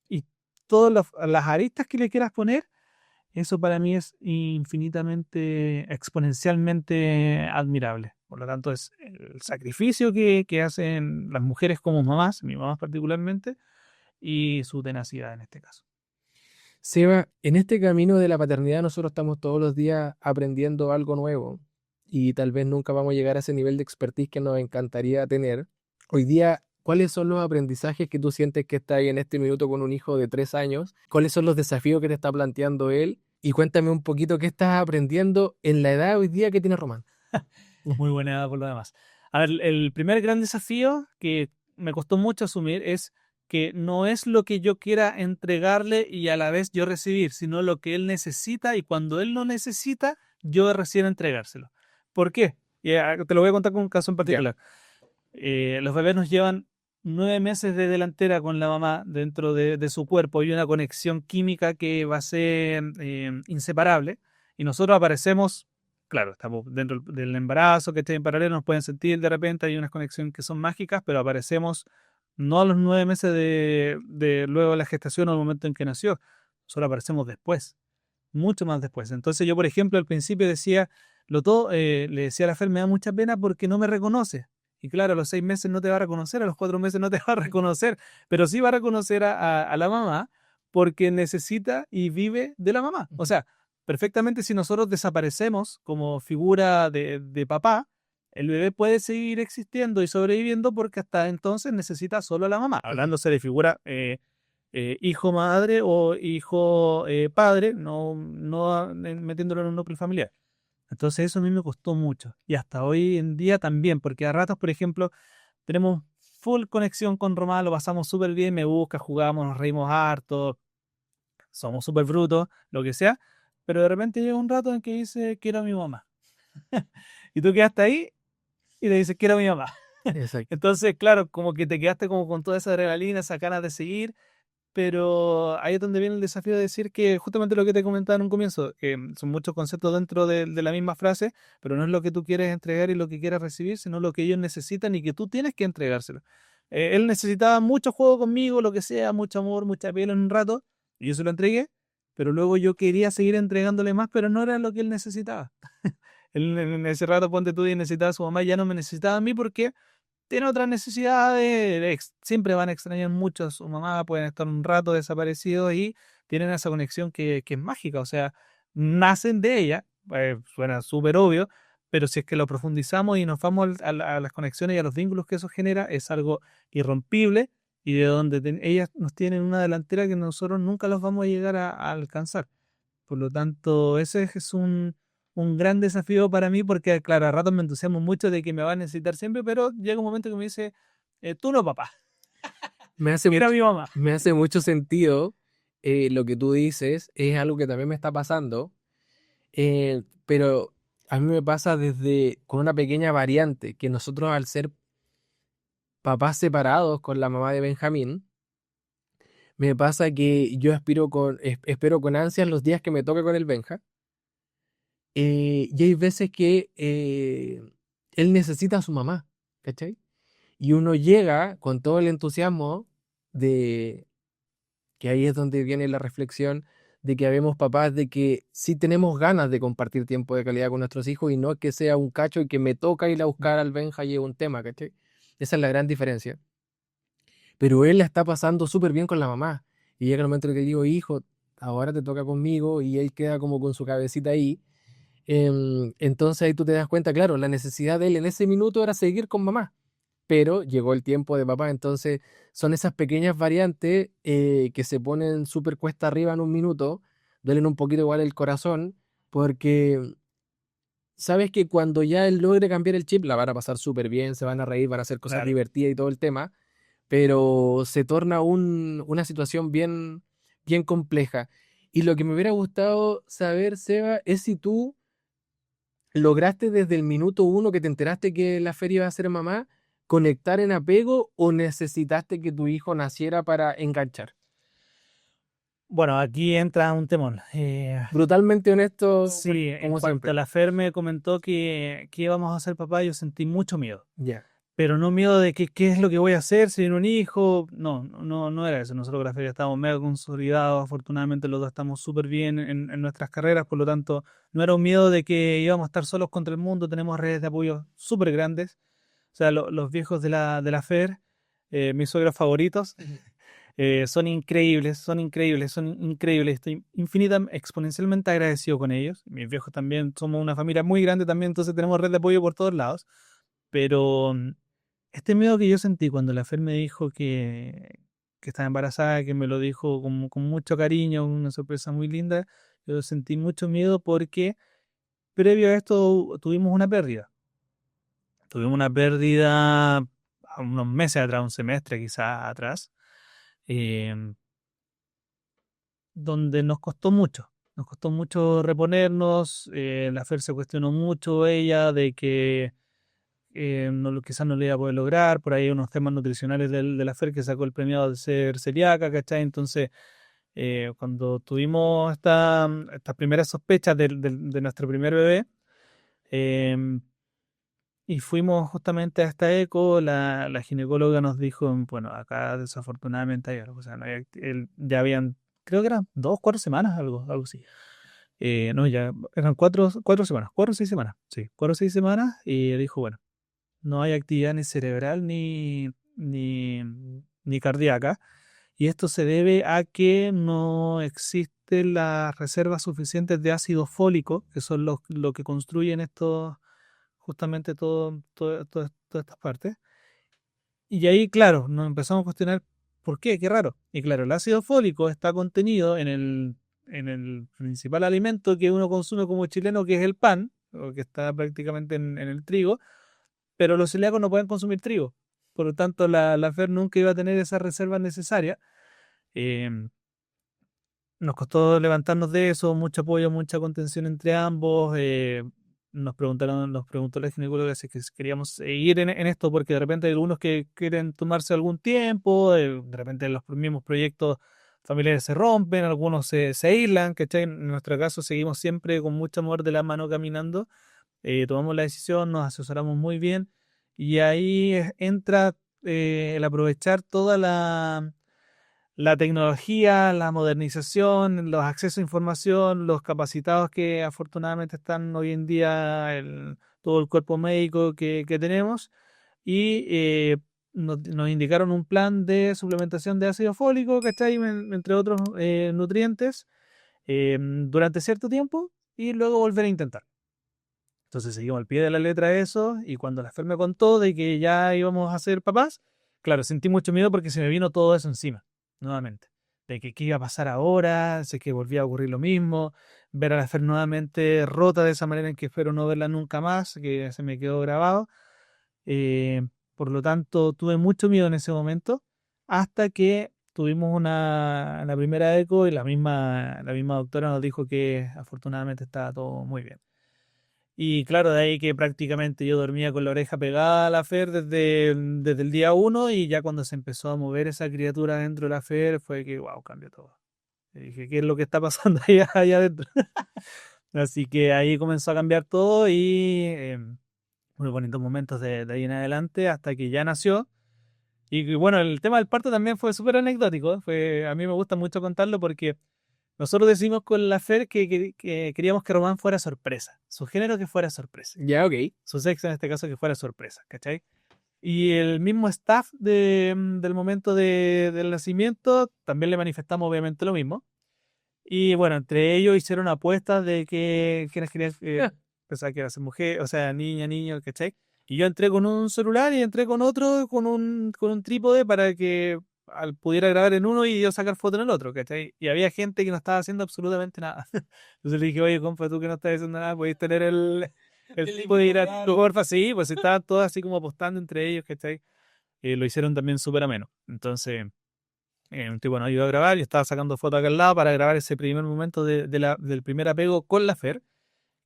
[SPEAKER 1] y todas las aristas que le quieras poner, eso para mí es infinitamente, exponencialmente admirable. Por lo tanto, es el sacrificio que hacen las mujeres como mamás, mi mamá particularmente, y su tenacidad en este caso.
[SPEAKER 2] Seba, en este camino de la paternidad nosotros estamos todos los días aprendiendo algo nuevo y tal vez nunca vamos a llegar a ese nivel de expertise que nos encantaría tener. Hoy día, ¿cuáles son los aprendizajes que tú sientes que estás ahí en este minuto con un hijo de 3 años? ¿Cuáles son los desafíos que te está planteando él? Y cuéntame un poquito qué estás aprendiendo en la edad hoy día que tiene Román.
[SPEAKER 1] Muy buena edad por lo demás. A ver, el primer gran desafío que me costó mucho asumir es que no es lo que yo quiera entregarle y a la vez yo recibir, sino lo que él necesita y cuando él lo necesita, yo recién entregárselo. ¿Por qué? Y te lo voy a contar con un caso en
[SPEAKER 2] Ya.
[SPEAKER 1] particular. Los bebés nos llevan 9 meses de delantera con la mamá dentro de su cuerpo y una conexión química que va a ser inseparable. Y nosotros aparecemos, claro, estamos dentro del embarazo, que esté en paralelo, nos pueden sentir de repente, hay unas conexiones que son mágicas, pero aparecemos no a los 9 meses de luego de la gestación o el momento en que nació, nosotros aparecemos después, mucho más después. Entonces yo, por ejemplo, al principio decía, le decía a la Fer, me da mucha pena porque no me reconoce. Y claro, a los 6 meses no te va a reconocer, a los 4 meses no te va a reconocer, pero sí va a reconocer a la mamá porque necesita y vive de la mamá. O sea, perfectamente si nosotros desaparecemos como figura de papá, el bebé puede seguir existiendo y sobreviviendo porque hasta entonces necesita solo a la mamá. Hablándose de figura hijo-madre o hijo-padre, no metiéndolo en un núcleo familiar. Entonces eso a mí me costó mucho. Y hasta hoy en día también, porque a ratos, por ejemplo, tenemos full conexión con Román, lo pasamos súper bien, me busca, jugamos, nos reímos harto, somos súper brutos, lo que sea, pero de repente llega un rato en que dice, quiero a mi mamá. Y tú quedaste ahí y le dices, quiero a mi mamá.
[SPEAKER 2] Exacto.
[SPEAKER 1] Entonces, claro, como que te quedaste como con toda esa adrenalina, esa ganas de seguir, pero ahí es donde viene el desafío de decir que justamente lo que te comentaba en un comienzo, que son muchos conceptos dentro de la misma frase, pero no es lo que tú quieres entregar y lo que quieres recibir, sino lo que ellos necesitan y que tú tienes que entregárselo. Él necesitaba mucho juego conmigo, lo que sea, mucho amor, mucha piel en un rato, y yo se lo entregué, pero luego yo quería seguir entregándole más, pero no era lo que él necesitaba. Él en ese rato, ponte tú, y necesitaba a su mamá, y ya no me necesitaba a mí porque tiene otras necesidades, siempre van a extrañar mucho a su mamá, pueden estar un rato desaparecidos y tienen esa conexión que es mágica, o sea, nacen de ella, suena súper obvio, pero si es que lo profundizamos y nos vamos a las conexiones y a los vínculos que eso genera, es algo irrompible y de donde ellas nos tienen una delantera que nosotros nunca los vamos a llegar a alcanzar. Por lo tanto, ese es un gran desafío para mí porque, claro, a ratos me entusiasmo mucho de que me va a necesitar siempre, pero llega un momento que me dice, tú no, papá,
[SPEAKER 2] Me hace
[SPEAKER 1] quiero a
[SPEAKER 2] mucho,
[SPEAKER 1] mi mamá.
[SPEAKER 2] me hace mucho sentido lo que tú dices, es algo que también me está pasando. Pero a mí me pasa desde con una pequeña variante, que nosotros al ser papás separados con la mamá de Benjamín, me pasa que yo espero con ansias los días que me toque con el Benja. Y hay veces que él necesita a su mamá, ¿cachai? Y uno llega con todo el entusiasmo de que ahí es donde viene la reflexión de que habemos papás de que sí tenemos ganas de compartir tiempo de calidad con nuestros hijos y no que sea un cacho y que me toca ir a buscar al Benja y es un tema, ¿cachai? Esa es la gran diferencia. Pero él la está pasando súper bien con la mamá. Y llega el momento en que digo, hijo, ahora te toca conmigo y él queda como con su cabecita ahí. Entonces ahí tú te das cuenta, claro, la necesidad de él en ese minuto era seguir con mamá, pero llegó el tiempo de papá, entonces son esas pequeñas variantes que se ponen súper cuesta arriba en un minuto, duelen un poquito igual el corazón, porque sabes que cuando ya él logre cambiar el chip, la van a pasar súper bien, se van a reír, van a hacer cosas
[SPEAKER 1] Claro.
[SPEAKER 2] divertidas y todo el tema, pero se torna una situación bien, bien compleja. Y lo que me hubiera gustado saber, Seba, es si tú lograste desde el minuto uno que te enteraste que la feria iba a ser mamá, conectar en apego o necesitaste que tu hijo naciera para enganchar.
[SPEAKER 1] Bueno, aquí entra un temón.
[SPEAKER 2] Brutalmente honesto,
[SPEAKER 1] Sí, en
[SPEAKER 2] como
[SPEAKER 1] cuanto a
[SPEAKER 2] siempre.
[SPEAKER 1] la Fer me comentó que íbamos a ser papá, yo sentí mucho miedo.
[SPEAKER 2] Ya.
[SPEAKER 1] Pero no miedo de que qué es lo que voy a hacer, si viene un hijo. No, no, no era eso. Nosotros con la feria estábamos mega consolidados. Afortunadamente los dos estamos súper bien en nuestras carreras. Por lo tanto, no era un miedo de que íbamos a estar solos contra el mundo. Tenemos redes de apoyo súper grandes. O sea, los viejos de la FER, mis suegros favoritos, son increíbles, son increíbles. Estoy exponencialmente agradecido con ellos. Mis viejos también, somos una familia muy grande también, entonces tenemos red de apoyo por todos lados. Pero este miedo que yo sentí cuando la Fer me dijo que estaba embarazada, que me lo dijo con mucho cariño, una sorpresa muy linda, yo sentí mucho miedo porque previo a esto tuvimos una pérdida. Tuvimos una pérdida a unos meses atrás, un semestre quizás atrás, em, donde nos costó mucho. Nos costó mucho reponernos. La Fer se cuestionó mucho ella de que no, quizás no lo iba a poder lograr. Por ahí unos temas nutricionales de la FER que sacó el premiado de ser celíaca, ¿cachai? Entonces, cuando tuvimos estas primeras sospechas de nuestro primer bebé, eh, y fuimos justamente a esta eco, la ginecóloga nos dijo, bueno, acá desafortunadamente hay algo. O sea, no hay ya habían, creo que eran 2, 4 semanas, algo así. No, ya eran 4 semanas, 4 o 6 semanas, sí, 4 o 6 semanas, y dijo, bueno, no hay actividad ni cerebral ni cardíaca. Y esto se debe a que no existen las reservas suficientes de ácido fólico, que son lo que construyen estos, justamente todas estas partes. Y ahí, claro, nos empezamos a cuestionar por qué, qué raro. Y claro, el ácido fólico está contenido en el principal alimento que uno consume como chileno, que es el pan, o que está prácticamente en el trigo, pero los celíacos no pueden consumir trigo. Por lo tanto, la FER nunca iba a tener esas reservas necesarias. Eh, Nos costó levantarnos de eso, mucho apoyo, mucha contención entre ambos. Nos preguntó la ginecóloga si queríamos seguir en esto, porque de repente hay algunos que quieren tomarse algún tiempo, de repente los mismos proyectos familiares se rompen, algunos se aíslan, ¿cachai? En nuestro caso seguimos siempre con mucho amor de la mano caminando. Tomamos la decisión, nos asesoramos muy bien y ahí entra el aprovechar toda la tecnología, la modernización, los accesos a información, los capacitados que afortunadamente están hoy en día, todo el cuerpo médico que tenemos, y nos indicaron un plan de suplementación de ácido fólico, ¿cachai? Entre otros nutrientes, durante cierto tiempo y luego volver a intentar. Entonces seguimos al pie de la letra eso, y cuando la Fer me contó de que ya íbamos a ser papás, claro, sentí mucho miedo porque se me vino todo eso encima, nuevamente. De que qué iba a pasar ahora, sé que volvía a ocurrir lo mismo, ver a la Fer nuevamente rota de esa manera en que espero no verla nunca más, que se me quedó grabado. Eh, por lo tanto, tuve mucho miedo en ese momento, hasta que tuvimos la primera eco y la misma doctora nos dijo que afortunadamente estaba todo muy bien. Y claro, de ahí que prácticamente yo dormía con la oreja pegada a la Fer desde el día uno, y ya cuando se empezó a mover esa criatura dentro de la Fer fue que, wow, cambió todo. Y dije, ¿qué es lo que está pasando allá adentro? Así que ahí comenzó a cambiar todo y muy bonitos momentos de ahí en adelante hasta que ya nació. Y bueno, el tema del parto también fue súper anecdótico. A mí me gusta mucho contarlo porque nosotros decimos con la Fer que queríamos que Román fuera sorpresa. Su género que fuera sorpresa.
[SPEAKER 2] Ya, ok.
[SPEAKER 1] Su sexo en este caso que fuera sorpresa, ¿cachai? Y el mismo staff del momento del nacimiento también le manifestamos obviamente lo mismo. Y bueno, entre ellos hicieron apuestas de que quienes querían pensar que iba a ser mujer, o sea, niña, niño, ¿cachai? Y yo entré con un celular y entré con otro, con un trípode para que pudiera grabar en uno y yo sacar foto en el otro, ¿cachai? Y había gente que no estaba haciendo absolutamente nada. Entonces le dije, oye, compa, tú que no estás haciendo nada, podéis tener el
[SPEAKER 2] El
[SPEAKER 1] trípode y ir a
[SPEAKER 2] celular.
[SPEAKER 1] tu porfa, sí, pues estaban todos así como apostando entre ellos, ¿cachai? Lo hicieron también súper ameno. Entonces, un tipo nos ayudó a grabar y estaba sacando fotos acá al lado para grabar ese primer momento del primer apego con la Fer,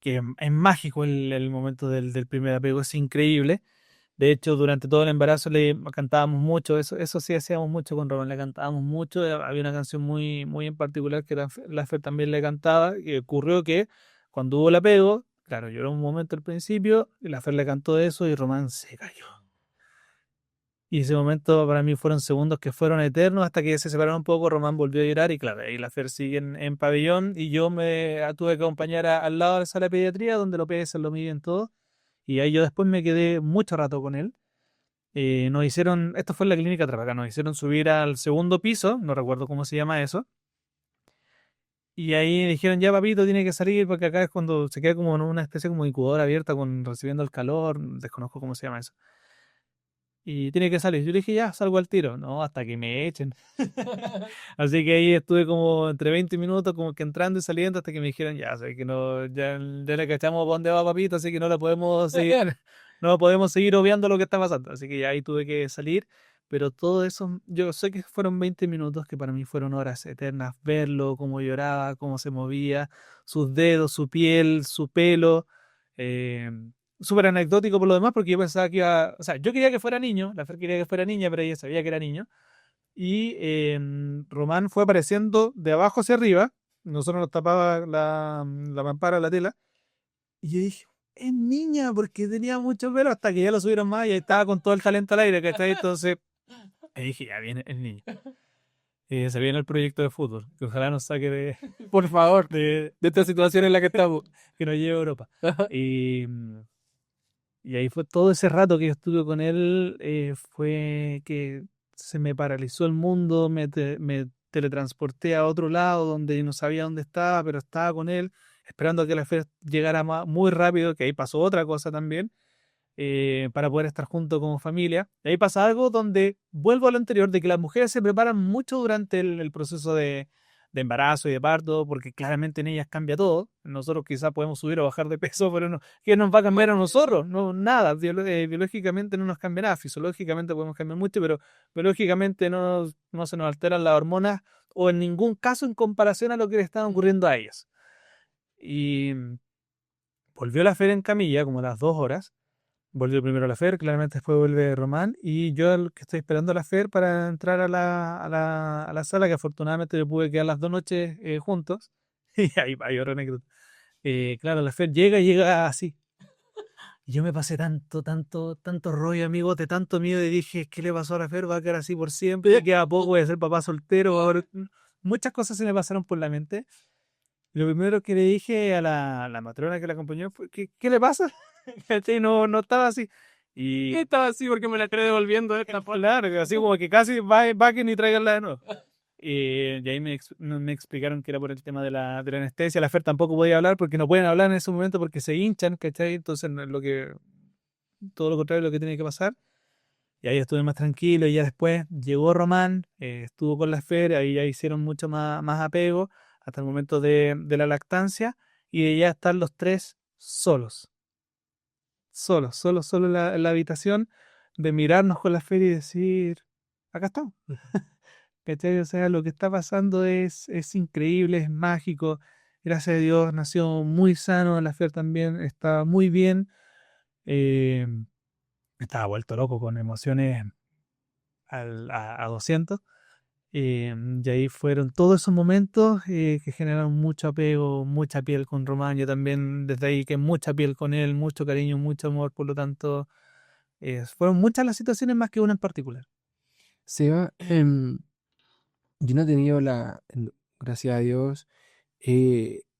[SPEAKER 1] que es mágico el momento del primer apego, es increíble. De hecho, durante todo el embarazo le cantábamos mucho, eso sí hacíamos mucho con Román, le cantábamos mucho. Había una canción muy, muy en particular que la Fer también le cantaba, y ocurrió que cuando hubo el apego, claro, lloró un momento al principio, y la Fer le cantó eso y Román se cayó. Y ese momento para mí fueron segundos que fueron eternos hasta que se separaron un poco, Román volvió a llorar y claro, ahí la Fer sigue en pabellón y yo me tuve que acompañar al lado de la sala de pediatría donde los PS lo miden todo y ahí yo después me quedé mucho rato con él. Nos hicieron, esto fue en la clínica Trapaca, nos hicieron subir al segundo piso, no recuerdo cómo se llama eso, y ahí dijeron ya papito tiene que salir porque acá es cuando se queda como en una especie como de incubadora abierta con recibiendo el calor, desconozco cómo se llama eso. Y tiene que salir. Yo le dije, ya, salgo al tiro. No, hasta que me echen. Así que ahí estuve como entre 20 minutos, como que entrando y saliendo, hasta que me dijeron, ya, sé que no, ya le cachamos para dónde va papito, así que no la podemos seguir, no podemos seguir obviando lo que está pasando. Así que ya ahí tuve que salir. Pero todo eso, yo sé que fueron 20 minutos que para mí fueron horas eternas. Verlo, cómo lloraba, cómo se movía, sus dedos, su piel, su pelo. eh, Súper anecdótico por lo demás, porque yo pensaba que iba, o sea, yo quería que fuera niño, la Fer quería que fuera niña, pero ella sabía que era niño. Y Román fue apareciendo de abajo hacia arriba, nosotros nos tapaba la mampara, la tela, y yo dije, es niña, porque tenía mucho pelo, hasta que ya lo subieron más y ahí estaba con todo el talento al aire, ¿cachai? Entonces, ahí dije, ya viene el niño. Se viene el proyecto de fútbol, que ojalá nos saque
[SPEAKER 2] Por favor,
[SPEAKER 1] de
[SPEAKER 2] de esta situación en la que estamos.
[SPEAKER 1] que nos lleve a Europa. Y, y ahí fue todo ese rato que yo estuve con él, fue que se me paralizó el mundo, me teletransporté a otro lado donde no sabía dónde estaba, pero estaba con él, esperando a que la fe llegara muy rápido, que ahí pasó otra cosa también, para poder estar juntos como familia. Y ahí pasa algo donde vuelvo a lo anterior, de que las mujeres se preparan mucho durante el proceso de embarazo y de parto, porque claramente en ellas cambia todo. Nosotros quizás podemos subir o bajar de peso, pero no, ¿qué nos va a cambiar a nosotros? No, nada. Biológicamente no nos cambia nada. Fisiológicamente podemos cambiar mucho, pero biológicamente no se nos alteran las hormonas o en ningún caso en comparación a lo que le estaba ocurriendo a ellas. Y volvió la Fer en camilla como a las 2 horas. Volvió primero la Fer, claramente después vuelve Román y yo el que estoy esperando a la Fer para entrar a la sala, que afortunadamente yo pude quedar las 2 noches juntos. Y ahí hay otra anécdota. Claro, la Fer llega y llega así. Y yo me pasé tanto, tanto, tanto rollo, amigo, de tanto miedo y dije, ¿qué le pasó a la Fer? Va a quedar así por siempre, queda poco, voy a ser papá soltero. Muchas cosas se me pasaron por la mente. Lo primero que le dije a la matrona que la acompañó fue, ¿qué le pasa? ¿Cachai? No, no estaba así. Y
[SPEAKER 2] Estaba así porque me la estoy devolviendo de esta forma.
[SPEAKER 1] claro, así como que casi va que ni traiganla de nuevo. Y ahí me explicaron que era por el tema de la anestesia. La Fer tampoco podía hablar porque no pueden hablar en ese momento porque se hinchan, ¿cachai? Entonces, no es todo lo contrario de lo que tiene que pasar. Y ahí estuve más tranquilo. Y ya después llegó Román, estuvo con la Fer, ahí ya hicieron mucho más apego hasta el momento de la lactancia. Y de ya estar los tres solos. Solos, solos, solos en la habitación. De mirarnos con la Fer y decir, acá estamos. ¿Cachai? O sea, lo que está pasando es increíble, es mágico. Gracias a Dios nació muy sano, la Fer también está muy bien. eh, Estaba vuelto loco con emociones a 200. Y ahí fueron todos esos momentos que generaron mucho apego, mucha piel con Román. Yo también desde ahí que mucha piel con él, mucho cariño, mucho amor. Por lo tanto, fueron muchas las situaciones más que una en particular.
[SPEAKER 2] Seba, yo no he tenido gracias a Dios,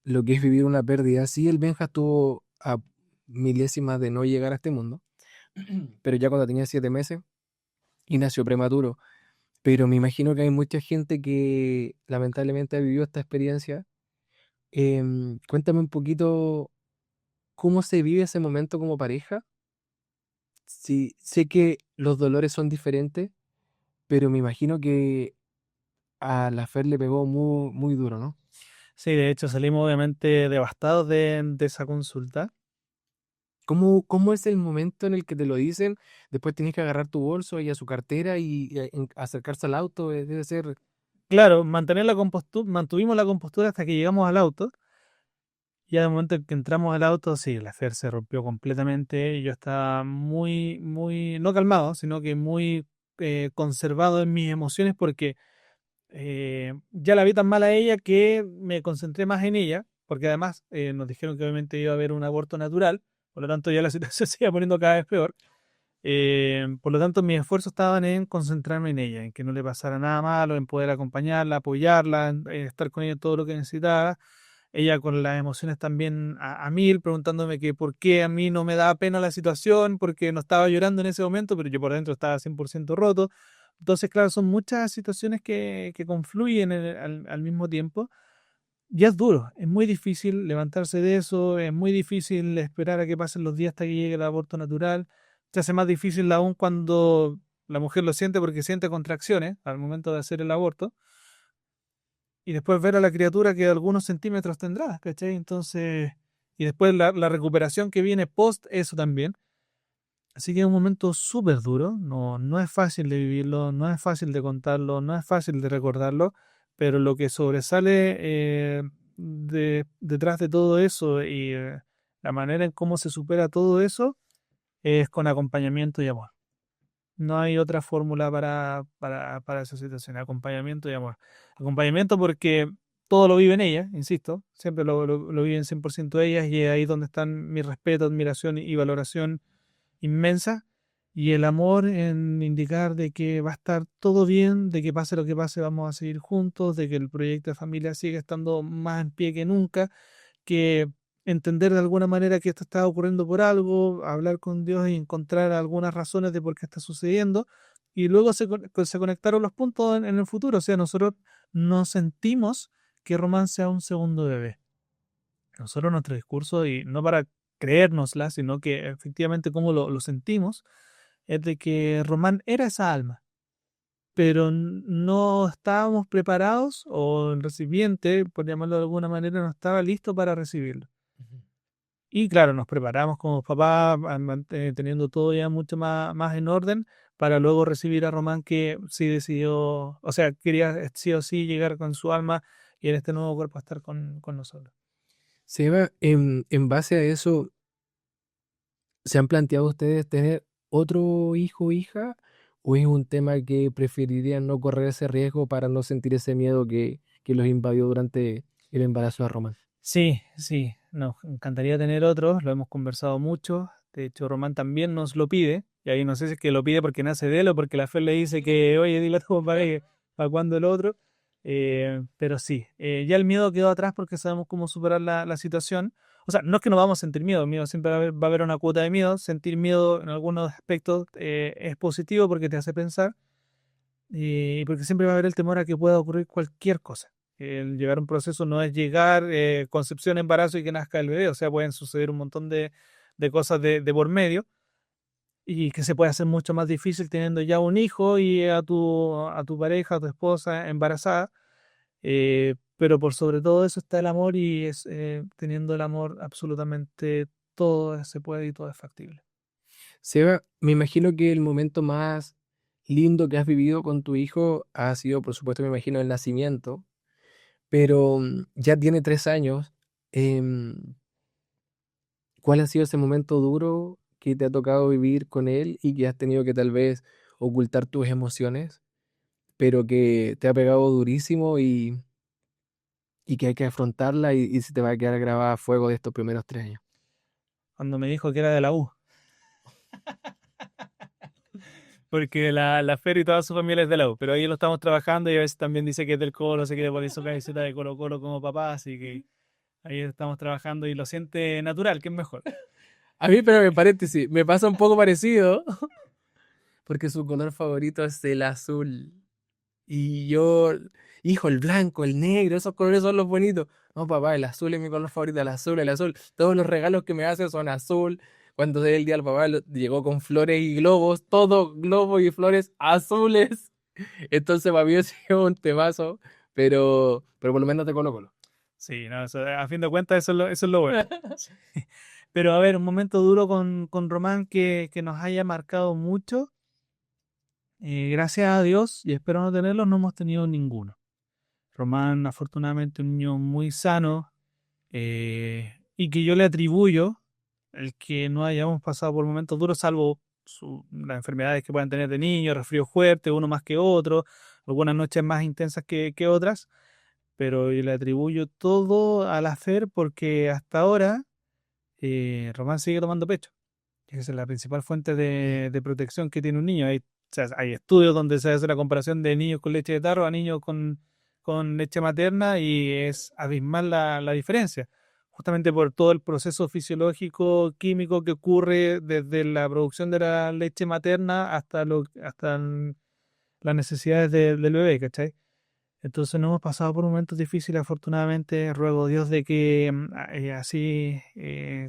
[SPEAKER 2] lo que es vivir una pérdida. Sí, el Benja estuvo a milésimas de no llegar a este mundo, pero ya cuando tenía 7 meses y nació prematuro. pero me imagino que hay mucha gente que lamentablemente ha vivido esta experiencia. Cuéntame un poquito cómo se vive ese momento como pareja. Sí, sé que los dolores son diferentes, pero me imagino que a la Fer le pegó muy, muy duro, ¿no?
[SPEAKER 1] Sí, de hecho salimos obviamente devastados de esa consulta.
[SPEAKER 2] ¿Cómo es el momento en el que te lo dicen? Después tienes que agarrar tu bolso y a su cartera y acercarse al auto. Debe ser.
[SPEAKER 1] Claro, mantuvimos la compostura hasta que llegamos al auto. Ya de momento en que entramos al auto, sí, la Fer se rompió completamente y yo estaba muy, muy, no calmado, sino que muy conservado en mis emociones porque ya la vi tan mal a ella que me concentré más en ella, porque además nos dijeron que obviamente iba a haber un aborto natural, por lo tanto ya la situación se iba poniendo cada vez peor. Por lo tanto, mis esfuerzos estaban en concentrarme en ella, en que no le pasara nada malo, en poder acompañarla, apoyarla, en estar con ella todo lo que necesitaba. Ella con las emociones también a mil, preguntándome que por qué a mí no me daba pena la situación, porque no estaba llorando en ese momento, pero yo por dentro estaba 100% roto. Entonces, claro, son muchas situaciones que confluyen al mismo tiempo. Y es duro, es muy difícil levantarse de eso, es muy difícil esperar a que pasen los días hasta que llegue el aborto natural. Se hace más difícil aún cuando la mujer lo siente porque siente contracciones al momento de hacer el aborto y después ver a la criatura que algunos centímetros tendrá, ¿cachai? Entonces, y después la recuperación que viene post eso también. Así que es un momento súper duro, no, no es fácil de vivirlo, no es fácil de contarlo, no es fácil de recordarlo, pero lo que sobresale detrás de todo eso y la manera en cómo se supera todo eso es con acompañamiento y amor. No hay otra fórmula para esa situación, acompañamiento y amor. Acompañamiento porque todo lo viven ellas, insisto, siempre lo viven 100% ellas y es ahí donde están mi respeto, admiración y valoración inmensa y el amor en indicar de que va a estar todo bien, de que pase lo que pase, vamos a seguir juntos, de que el proyecto de familia sigue estando más en pie que nunca, que entender de alguna manera que esto está ocurriendo por algo, hablar con Dios y encontrar algunas razones de por qué está sucediendo. Y luego se conectaron los puntos en el futuro. O sea, nosotros no sentimos que Román sea un segundo bebé. Nosotros nuestro discurso, y no para creérnosla, sino que efectivamente como lo sentimos, es de que Román era esa alma, pero no estábamos preparados o el recipiente, por llamarlo de alguna manera, no estaba listo para recibirlo.
[SPEAKER 2] Ujú.
[SPEAKER 1] Y claro, nos preparamos como papás, teniendo todo ya mucho más en orden, para luego recibir a Román que sí decidió, o sea, quería sí o sí llegar con su alma y en este nuevo cuerpo estar con nosotros.
[SPEAKER 2] Seba, en base a eso, ¿se han planteado ustedes tener otro hijo o hija? ¿O es un tema que preferirían no correr ese riesgo para no sentir ese miedo que los invadió durante el embarazo de Román?
[SPEAKER 1] Sí, sí, nos encantaría tener otros, lo hemos conversado mucho. De hecho, Román también nos lo pide, y ahí no sé si es que lo pide porque nace de él o porque la Fer le dice que, oye, dile a tu papá que para cuándo el otro. Pero sí, ya el miedo quedó atrás porque sabemos cómo superar la situación. O sea, no es que no vamos a sentir miedo siempre va a haber una cuota de miedo. Sentir miedo en algunos aspectos es positivo porque te hace pensar y porque siempre va a haber el temor a que pueda ocurrir cualquier cosa. El llegar a un proceso no es llegar, concepción, embarazo y que nazca el bebé, o sea, pueden suceder un montón de cosas de por medio y que se puede hacer mucho más difícil teniendo ya un hijo y a tu pareja, a tu esposa embarazada, pero por sobre todo eso está el amor y es teniendo el amor absolutamente todo se puede y todo es factible.
[SPEAKER 2] Seba, me imagino que el momento más lindo que has vivido con tu hijo ha sido, por supuesto, me imagino, el nacimiento, pero ya tiene 3 años. em, ¿Cuál ha sido ese momento duro que te ha tocado vivir con él y que has tenido que tal vez ocultar tus emociones, pero que te ha pegado durísimo y que hay que afrontarla y se te va a quedar grabada a fuego de estos primeros 3 años?
[SPEAKER 1] Cuando me dijo que era de la U. Porque la Fer y toda su familia es de la U, pero ahí lo estamos trabajando y a veces también dice que es del Colo, se quiere poner su camiseta de Colo Colo como papá, así que ahí estamos trabajando y lo siente natural, que es mejor.
[SPEAKER 2] A mí, pero en paréntesis, me pasa un poco parecido porque su color favorito es el azul. Y yo, hijo, el blanco, el negro, esos colores son los bonitos. No, papá, el azul es mi color favorito, el azul, el azul. Todos los regalos que me hace son azul. Cuando es el día del papá, llegó con flores y globos, todo globos y flores azules. Entonces, para mí ese es un temazo, pero por lo menos te colo.
[SPEAKER 1] Sí, no, a fin de cuentas eso es lo bueno. Pero a ver, un momento duro con Román que nos haya marcado mucho. Gracias a Dios, y espero no tenerlos, no hemos tenido ninguno. Román, afortunadamente, un niño muy sano, y que yo le atribuyo el que no hayamos pasado por momentos duros, salvo las enfermedades que puedan tener de niños, resfríos fuertes, uno más que otro, algunas noches más intensas que otras, pero yo le atribuyo todo al hacer porque hasta ahora Román sigue tomando pecho. Esa es la principal fuente de protección que tiene un niño. O sea, hay estudios donde se hace la comparación de niños con leche de tarro a niños con leche materna y es abismal la diferencia. Justamente por todo el proceso fisiológico, químico que ocurre desde la producción de la leche materna hasta las necesidades del bebé, ¿cachai? Entonces no hemos pasado por momentos difíciles, afortunadamente. Ruego a Dios de que así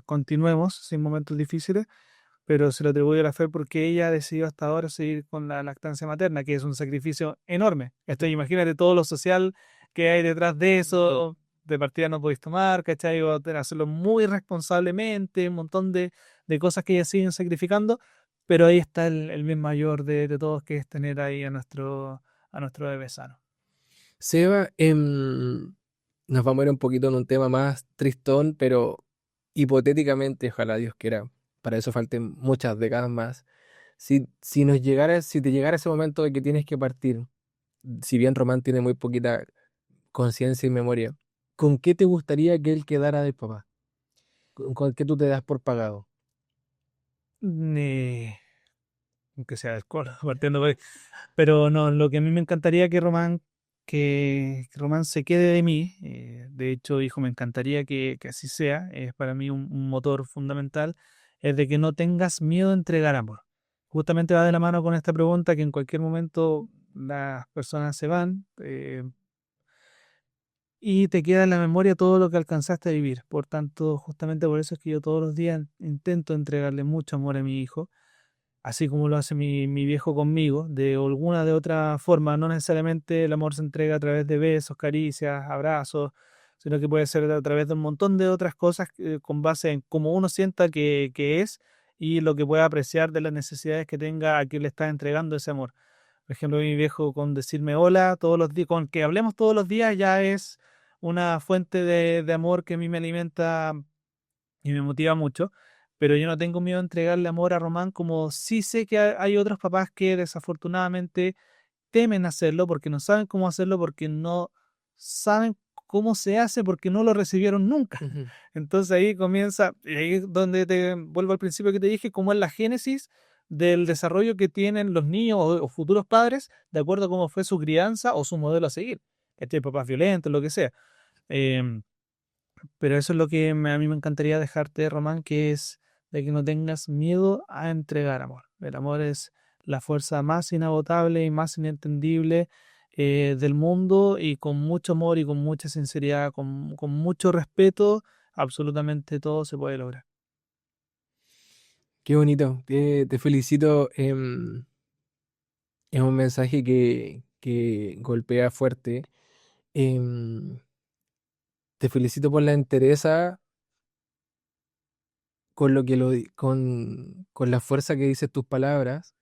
[SPEAKER 1] continuemos sin momentos difíciles, pero se lo atribuyo a la fe porque ella decidió hasta ahora seguir con la lactancia materna, que es un sacrificio enorme. Imagínate todo lo social que hay detrás de eso. De partida no podéis tomar, ¿cachai? O hacerlo muy responsablemente, un montón de cosas que ellas siguen sacrificando, pero ahí está el bien mayor de todos, que es tener ahí a nuestro bebé sano.
[SPEAKER 2] Seba, nos vamos a ir un poquito en un tema más tristón, pero hipotéticamente, ojalá Dios quiera, para eso falten muchas décadas más. Si te llegara ese momento de que tienes que partir, si bien Román tiene muy poquita conciencia y memoria, ¿con qué te gustaría que él quedara del papá? ¿Con qué tú te das por pagado?
[SPEAKER 1] Eh, Aunque sea de escuela, partiendo por ahí. Pero no, lo que a mí me encantaría que Román se quede de mí. De hecho, hijo, me encantaría que así sea. Es para mí un motor fundamental. Es de que no tengas miedo a entregar amor. Justamente va de la mano con esta pregunta que en cualquier momento las personas se van, y te queda en la memoria todo lo que alcanzaste a vivir. Por tanto, justamente por eso es que yo todos los días intento entregarle mucho amor a mi hijo, así como lo hace mi viejo conmigo, de alguna de otra forma. No necesariamente el amor se entrega a través de besos, caricias, abrazos, sino que puede ser a través de un montón de otras cosas, con base en cómo uno sienta que es y lo que pueda apreciar de las necesidades que tenga a quien le está entregando ese amor. Por ejemplo, mi viejo con decirme hola todos los días, con que hablemos todos los días, ya es una fuente de amor que a mí me alimenta y me motiva mucho, pero yo no tengo miedo a entregarle amor a Román, como sí sé que hay otros papás que desafortunadamente temen hacerlo porque no saben cómo hacerlo, porque no saben cómo se hace, porque no lo recibieron nunca.
[SPEAKER 2] Ujú.
[SPEAKER 1] Entonces ahí comienza, y ahí es donde te vuelvo al principio que te dije, cómo es la génesis del desarrollo que tienen los niños o futuros padres, de acuerdo a cómo fue su crianza o su modelo a seguir. Papás violentos, lo que sea. Em, pero eso es lo que a mí me encantaría dejarte, Román, que es de que no tengas miedo a entregar amor. El amor es la fuerza más inagotable y más inentendible del mundo, y con mucho amor y con mucha sinceridad, con mucho respeto, absolutamente todo se puede lograr.
[SPEAKER 2] Qué bonito, te felicito. Es un mensaje que golpea fuerte. Em, Te felicito por la entereza con lo que con la fuerza que dices tus palabras.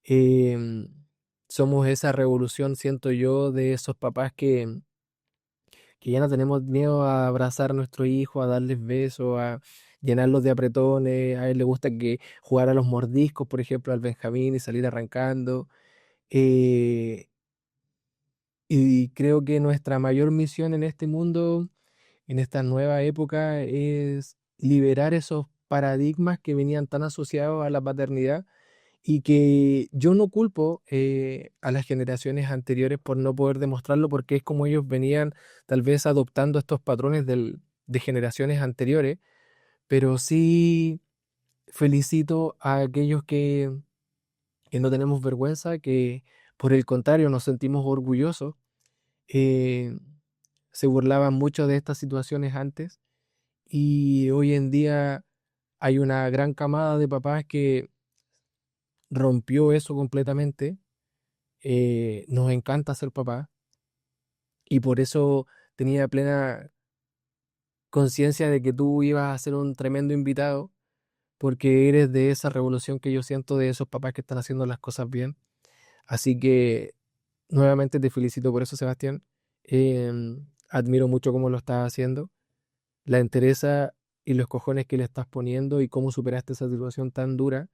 [SPEAKER 2] Em, Somos esa revolución, siento yo, de esos papás que ya no tenemos miedo a abrazar a nuestro hijo, a darles besos, a llenarlos de apretones. A él le gusta que jugar a los mordiscos, por ejemplo, al Benjamín y salir arrancando. Eh, y creo que nuestra mayor misión en este mundo, en esta nueva época, es liberar esos paradigmas que venían tan asociados a la paternidad, y que yo no culpo a las generaciones anteriores por no poder demostrarlo, porque es como ellos venían tal vez adoptando estos patrones de generaciones anteriores, pero sí felicito a aquellos que no tenemos vergüenza, que Por el contrario, nos sentimos orgullosos. eh, Se burlaban mucho de estas situaciones antes y hoy en día hay una gran camada de papás que rompió eso completamente. Nos encanta ser papá y por eso tenía plena conciencia de que tú ibas a ser un tremendo invitado porque eres de esa revolución que yo siento de esos papás que están haciendo las cosas bien. Así que nuevamente te felicito por eso, Sebastián. Admiro mucho cómo lo estás haciendo, la entereza y los cojones que le estás poniendo y cómo superaste esa situación tan dura.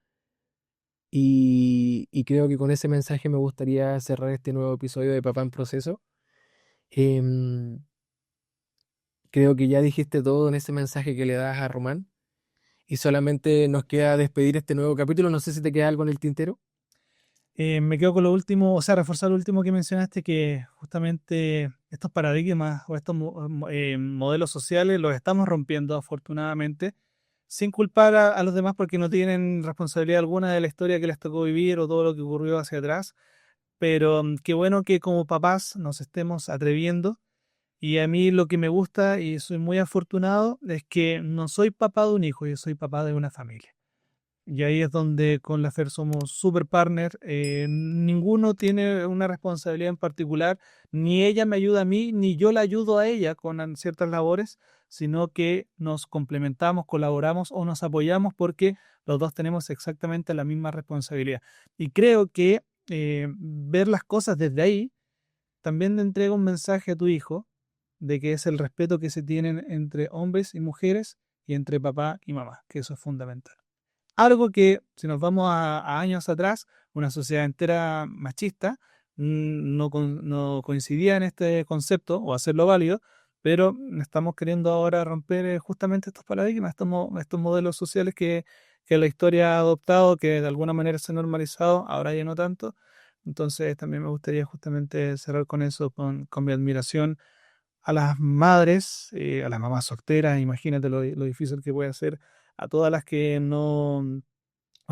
[SPEAKER 2] Y creo que con ese mensaje me gustaría cerrar este nuevo episodio de Papá en Proceso. Em, Creo que ya dijiste todo en ese mensaje que le das a Román y solamente nos queda despedir este nuevo capítulo. No sé si te queda algo en el tintero.
[SPEAKER 1] Me quedo con lo último, o sea, reforzar lo último que mencionaste, que justamente estos paradigmas o estos modelos sociales los estamos rompiendo afortunadamente, sin culpar a los demás porque no tienen responsabilidad alguna de la historia que les tocó vivir o todo lo que ocurrió hacia atrás, pero qué bueno que como papás nos estemos atreviendo. Y a mí lo que me gusta y soy muy afortunado es que no soy papá de un hijo, yo soy papá de una familia. Y ahí es donde con la FER somos super partner. Ninguno tiene una responsabilidad en particular. Ni ella me ayuda a mí, ni yo la ayudo a ella con ciertas labores, sino que nos complementamos, colaboramos o nos apoyamos porque los dos tenemos exactamente la misma responsabilidad. Y creo que ver las cosas desde ahí también le entrega un mensaje a tu hijo de que es el respeto que se tienen entre hombres y mujeres y entre papá y mamá, que eso es fundamental. Algo que, si nos vamos a años atrás, una sociedad entera machista no coincidía en este concepto o hacerlo válido, pero estamos queriendo ahora romper justamente estos paradigmas, estos modelos sociales que la historia ha adoptado, que de alguna manera se han normalizado, ahora ya no tanto. Entonces también me gustaría justamente cerrar con eso, con mi admiración a las madres, a las mamás solteras, imagínate lo difícil que puede ser, a todas las que no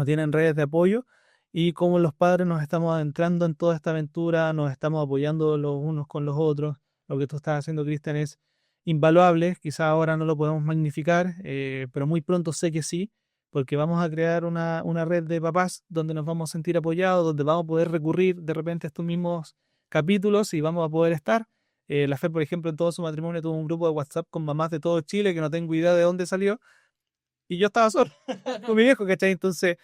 [SPEAKER 1] tienen redes de apoyo y cómo los padres nos estamos adentrando en toda esta aventura, nos estamos apoyando los unos con los otros. Lo que tú estás haciendo, Cristian, es invaluable, quizá ahora no lo podemos magnificar, pero muy pronto sé que sí, porque vamos a crear una red de papás donde nos vamos a sentir apoyados, donde vamos a poder recurrir de repente a estos mismos capítulos y vamos a poder estar. La Fer, por ejemplo, en todo su matrimonio tuvo un grupo de WhatsApp con mamás de todo Chile que no tengo idea de dónde salió y yo estaba solo con mi viejo, ¿cachai? Entonces,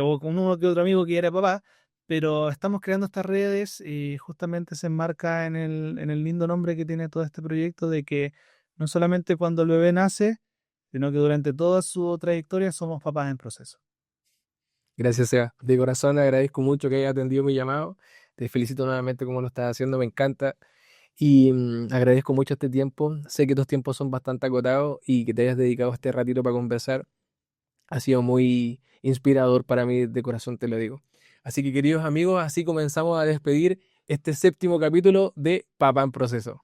[SPEAKER 1] o con uno que otro amigo que era papá, pero estamos creando estas redes y justamente se enmarca en el lindo nombre que tiene todo este proyecto de que no solamente cuando el bebé nace, sino que durante toda su trayectoria somos papás en proceso.
[SPEAKER 2] Gracias, Seba. De corazón agradezco mucho que hayas atendido mi llamado. Te felicito nuevamente como lo estás haciendo, me encanta. Y agradezco mucho este tiempo. Sé que tus tiempos son bastante acotados y que te hayas dedicado este ratito para conversar. Ha sido muy inspirador para mí, de corazón te lo digo. Así que queridos amigos, así comenzamos a despedir este séptimo capítulo de Papá en Proceso.